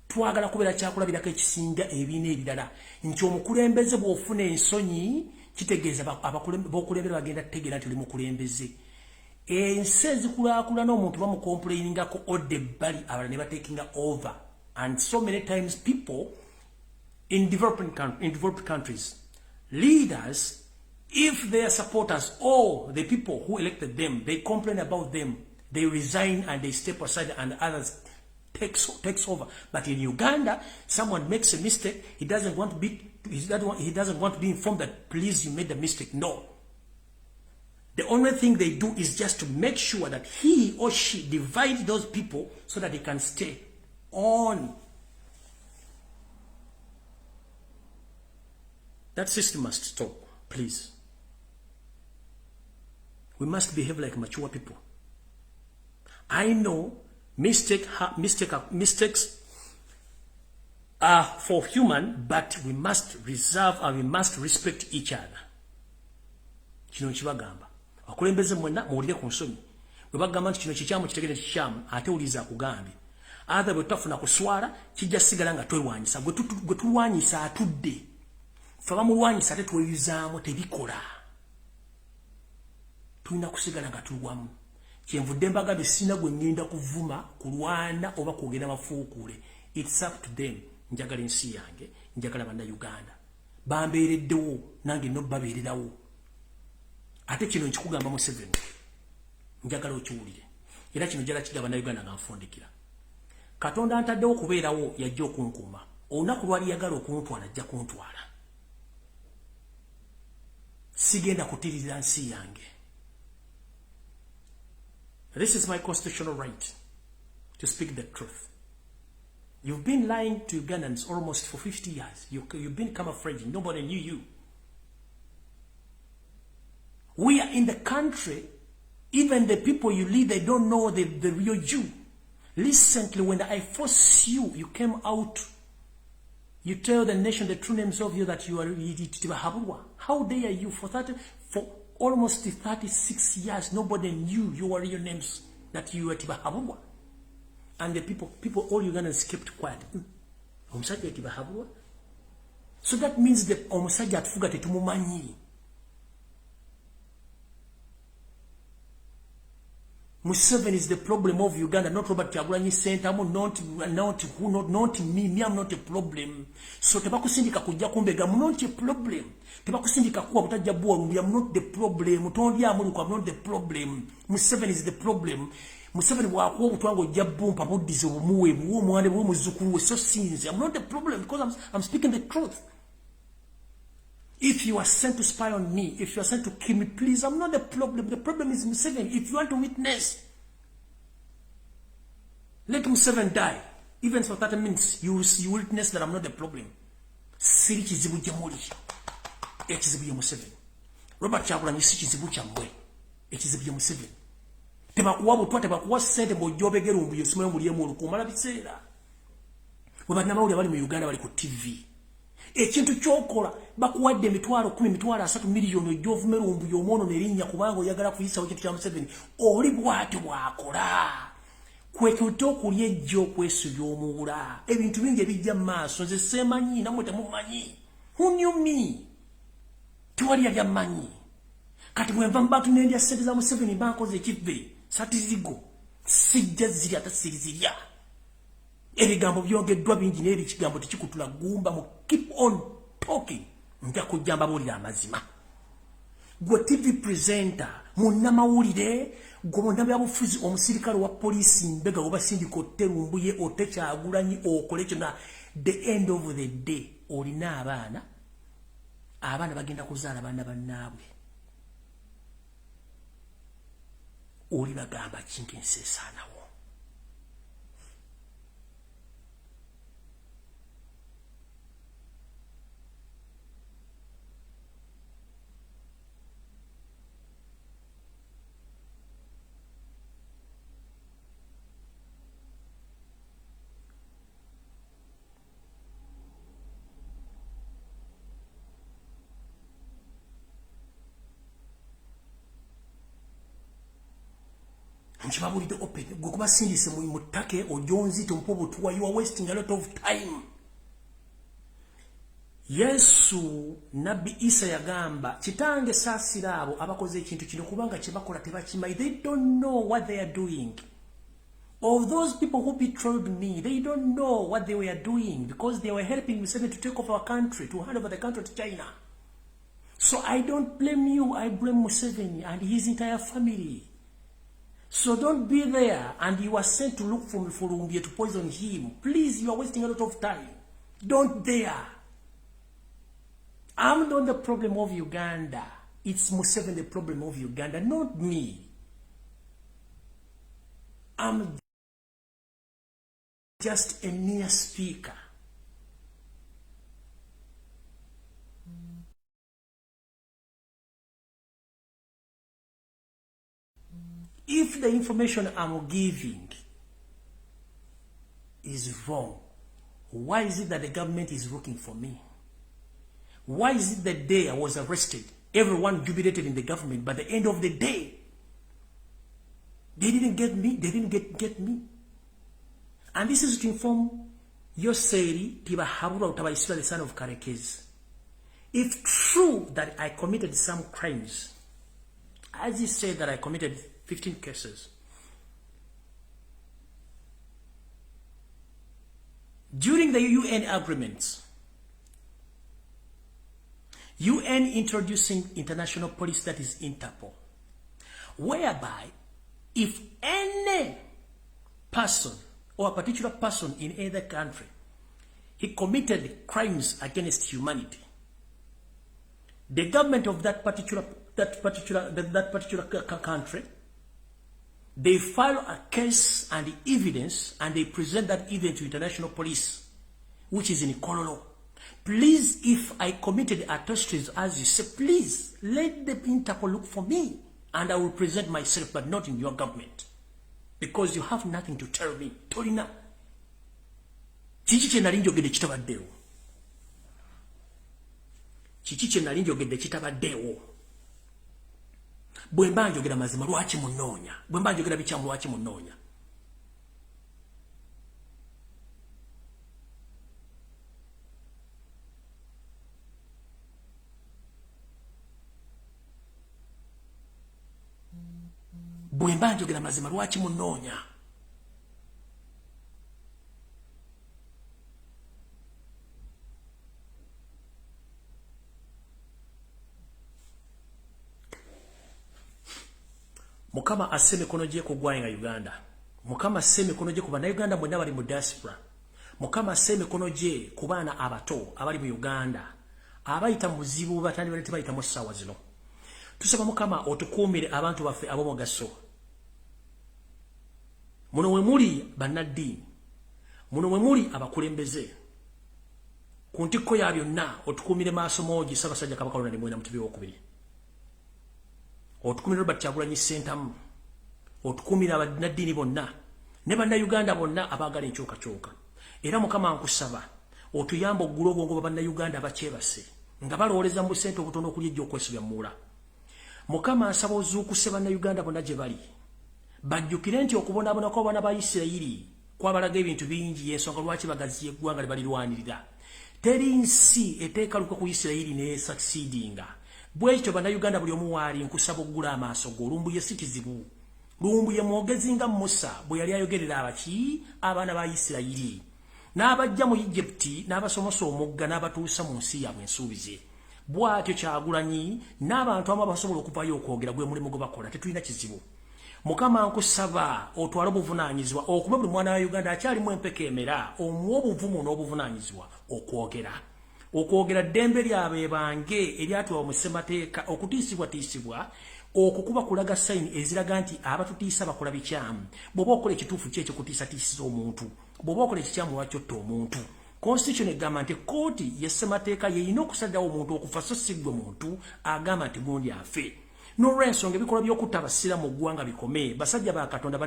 Twagala kubeera kyakulabirako ekisinga ebiina ebirala nti omukulembeze bw'ofuna ensonyi kitegeeza b'okulembera bagenda kutegeera nti oli mukulembeze. Ensi ezikulaakulana omuntu bamukomplainingako odde ebbali abalala ne batekinga over. And so many times people in developed countries, leaders, if their supporters or the people who elected them, they complain about them, they resign and they step aside and others takes over. But in Uganda, someone makes a mistake, he doesn't want to be informed that please you made a mistake. No. The only thing they do is just to make sure that he or she divide those people so that they can stay on. That system must stop, please. We must behave like mature people. I know mistakes are for human, but we must reserve and we must respect each other. Kino kibagamba. Akulembeze mwena muwulire ku nsonyi. Bwe bagamba nti kino kikyamu kitegere kikyamu ate uliza akugambye. Atha bwe tutafuna kuswala kijja sigala nga twerwanyisa. Gwe tulwanyisa atudde. Ffe bamulwanyisa ate tweyuzaamu tebikola. Tulina kusigala nga tulwamu. Kyenvudde mbagambye sina gwe ngenda kuvuma kulwana oba kwogera mafuukuule. It's up to them. Njagala ensi yange, njagala bannayuganda. Bambeereddewo nange no babeererawo. Ate kino nkikugamba Museveni. Njagala okiwulire. Era kino njagala kigamba bannayuganda nga nfundikira. Katonda antaddewo kubeerawo yajja okunkuuma. Olunaku lwali yagala okuntwala ajja kuntwala. Sigenda kutirira nsi yange. This is my constitutional right to speak the truth. You've been lying to Ugandans almost for 50 years. You've been camouflaging. Nobody knew you. We are in the country. Even the people you lead, they don't know the real you. Recently, when I forced you, you came out. You tell the nation the true names of you that you are Tiba Habwa. How dare you? For almost 36 years, nobody knew your real names, that you were Tiba Habwa. And the people, all Ugandans kept quiet. Omusajja Tiba Habwa. So that means that omusajja atufuga tetumumanyi. Museveni is the problem of Uganda, not Robert Kyagulanyi Center, not me, I'm not a problem. So tebakusindika kujja kumbega, I'm not a problem. Tebakusindika kuwa butajja buwa, I'm not the problem. Tondi ya mulu kwa, I'm not the problem. Museveni is the problem. Museveni wakuwa utuango jabu mpabudize umuwe, mwande muzukuru, so sinzi. I'm not the problem because I'm speaking the truth. If you are sent to spy on me, if you are sent to kill me, please, I'm not the problem. The problem is Museveni. If you want to witness, let Museveni die. Even for 30 minutes, you witness that I'm not the problem. Siri kizibu jamuli. Ekizibu ya Museveni. Robert Kyagulanyi si kizibu kyamwe. Ekizibu ya Museveni. Tebakuwa butwa, tebakuwa sente mujobegera umbuye simayo muliyemu olukumala biseera. Wabadde mawuli abali mu Uganda bali ku TV. Ekintu kyokola bakuwadde emitwalo 10 emitwalo 3 miliyoni ojjovumera ombuye omwono nerinnya kubanga oyagala kuyisawo ekintu kya Museveni oli bw'ati bwakola kwekutte okulya ejjo okwesubya omuwula ebintu bingi ebijja mu maaso nze seemanyi namwe temumanyi who knew me tewali yali amanyi kati bwe nva mu bantu n'endya ssente za Museveni bankoze ekivve satizigo sijja ziri ate sirizirya ebigambo byogeddwa bingi n'eri kigambo tekikutula gumba mu keep on talking nja kujja mbabuulira amazima gwe TV presenter munnamawulire gwe munnabyabufuzi omusirikale wa poliisi mbega oba sindika otte Lumbuye otte Kyagulanyi okole kyonna the end of the day olina abaana bagenda kuzaala baana bannaabwe oli bagamba kintu ensi esaanawo Nchibabulide open. Gukuba sindise mutake ojonzi tumpobo tuwa. You are wasting a lot of time. Yesu Nabi Isa yagamba chitange sasirabo abakoze ekintu kino kubanga kibakola tebakimanyi. They don't know what they are doing. Of those people who betrayed me, they don't know what they were doing because they were helping Museveni to take over our country, to hand over the country to China. So I don't blame you, I blame Museveni and his entire family. So don't be there and you are sent to look for Lumbuye to poison him. Please, you are wasting a lot of time. Don't dare. I'm not the problem of Uganda. It's Museveni the problem of Uganda, not me. I'm just a mere speaker. If the information I'm giving is wrong, why is it that the government is looking for me? Why is it the day I was arrested, everyone jubilated in the government, but at the end of the day, they didn't get me, they didn't get me. And this is to inform Yoseri Tiba Habura Utaba Isra, the son of Karekez. If true that I committed some crimes, as he said that I committed 15 cases, during the UN agreements, UN introducing international police, that is Interpol, whereby if any person or a particular person in either country, he committed crimes against humanity, the government of that particular country, they file a case and evidence and they present that evidence to international police, which is in Kololo. Please, if I committed atrocities as you say, please let the Interpol look for me and I will present myself, but not in your government. Because you have nothing to tell me. Torina. Chichiche narinjo gede chitabadeo. Chichiche narinjo gede chitabadeo. Bwembanjo geda mazima lwachi munonya. Bwembanjo geda bichamu lwachi munonya. Bwembanjo geda mazima lwachi munonya. Mukama aseme kono je kugwanga Uganda. Mukama aseme kono je kubana Uganda mwena bali mu diaspora. Mukama aseme kono je kubana abato abali mu Uganda. Abayita muzibu batandi bali tebayita mu sawa zino. Tusaba Mukama otukumire abantu baffe abomo gaso. Muno we muli bannaddiini. Muno we muli abakulembeze. Ku ntikko ya byonna otukumire maaso mogi Ssaabasajja Kabaka Ronald Mwenda Mutebi w'okubiri. Otukumire Robert Kyagulanyi Ssentamu. Otukumire abannaddiini bonna ne bannayuganda bonna abaagala enkyukakyuka. Era Mukama nkusaba otuyamba oggula obwongo bannayuganda abakyebase nga balowooleza mu busente obutono okuli ejja okwesibya muula. Mukama asaba ozuukuse bannayuganda bonna gye bali. Bajjukire nti okubonaabona kw'abaana ba Isirayiri kwabalaga ebintu bingi y'ensonga lwaki bagaziya eggwanga lye balirwanirira. Teri nsi eteekaluka ku Isirayiri ne succeedinga. Bwekityo bannayuganda buli omu waali nkusaba oggula amaaso go. Lumbuye si kizibu. Lumbuye mwogezi nga Musa bwe yali ayogerera abaki abaana ba Isirayiri. N'abajja mu Egypti n'abasomosa omugga n'abatuusa mu nsi yaabwe ensuubize. Bw'atyo Kyagulanyi n'abantu abamu abasobola okuvayo okwogera gwe mulimu gwe bakola tetulina kizibu. Mukama nkusaba otwala obuvunaanyizibwa okuba buli mwana wa Uganda akyalimu empeka emera omuwa obuvumu n'obuvunaanyizibwa okwogera ddembe lyabwe bange eryatuwa mu ssemateeka okutiisibwatiisibwa okukuba kulaga sayini eziraga nti abatutiisa bakola bikyamu. Bw'oba okola ekituufu ki ekikutiisatiisiza omuntu, bw'oba okola ekikyamu lwakyotta omuntu. Constitution egamba nti kooti y'essemateeka yeyina okusalirawo omuntu okufa so si ggwe muntu agamba nti gundi afe. N'olw'ensonga ebikolwa by'okutta abasiraamu mu ggwanga bikome. Basajja ba Katonda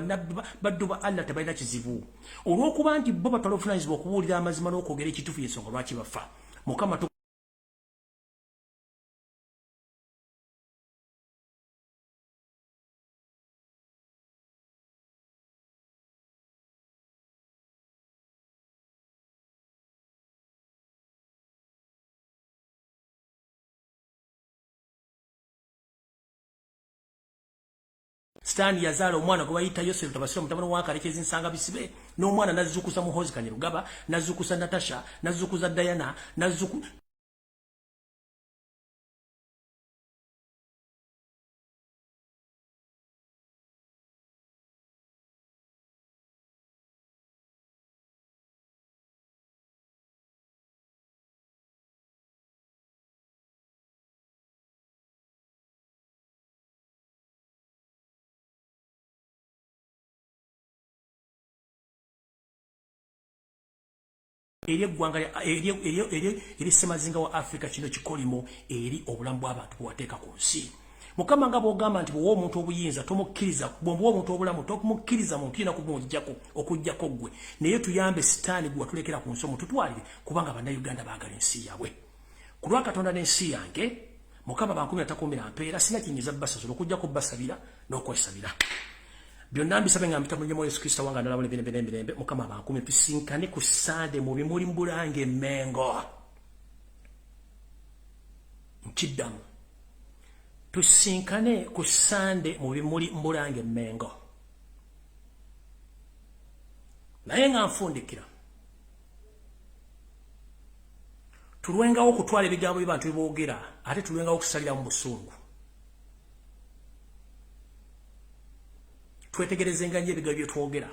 baddu ba Allah tebalina kizibu. Olw'okuba nti bo batwala obuvunaanyizibwa okubuulira amazima n'okwogera ekituufu y'ensonga lwaki bafa. Mukama Sitani yazaala omwana gwe bayita Yosefu tabasira mutabani wa Kalekezi nsanga bisibe n'omwana nazzukusa Muhozi Kanyerugaba nazzukusa Natasha nazzukusa Diana eri eggwanga eri Ssemazinga wa Africa kino kikolimo eri obulamu bw'abantu bwewateeka ku nsi. Mukama nga bw'ogamba nti bw'owa omuntu obuyinza tomukkiriza, bw'owa omuntu obulamu tomukkiriza muntu yina okuggyako ggwe. Naye tuyambe Sitaani gwe watulekera ku nsi omututwalire kubanga bannayuganda baagala ensi yaabwe. Ku lwa Katonda n'ensi yange, Mukama bankumi atakuumira mpeera sina kinyiza basasula okuggyako basabira n'okwesabira. Byonna mbisabe nga mpita mu Yesu Kristo wanga ndalabule birembe Mukama bankumi tusinkane ku Sande mu bimuli Mbulange Mengo. Nkiddamu. Tusinkane ku Sande mu bimuli Mbulange Mengo. Naye nga nfundikira. Tulwengawo okutwala ebigambo by'abantu by'oboogera ate tulwengawo okusalira mu busungu. Twetegerezenga nnyo ebigambo bye twogera.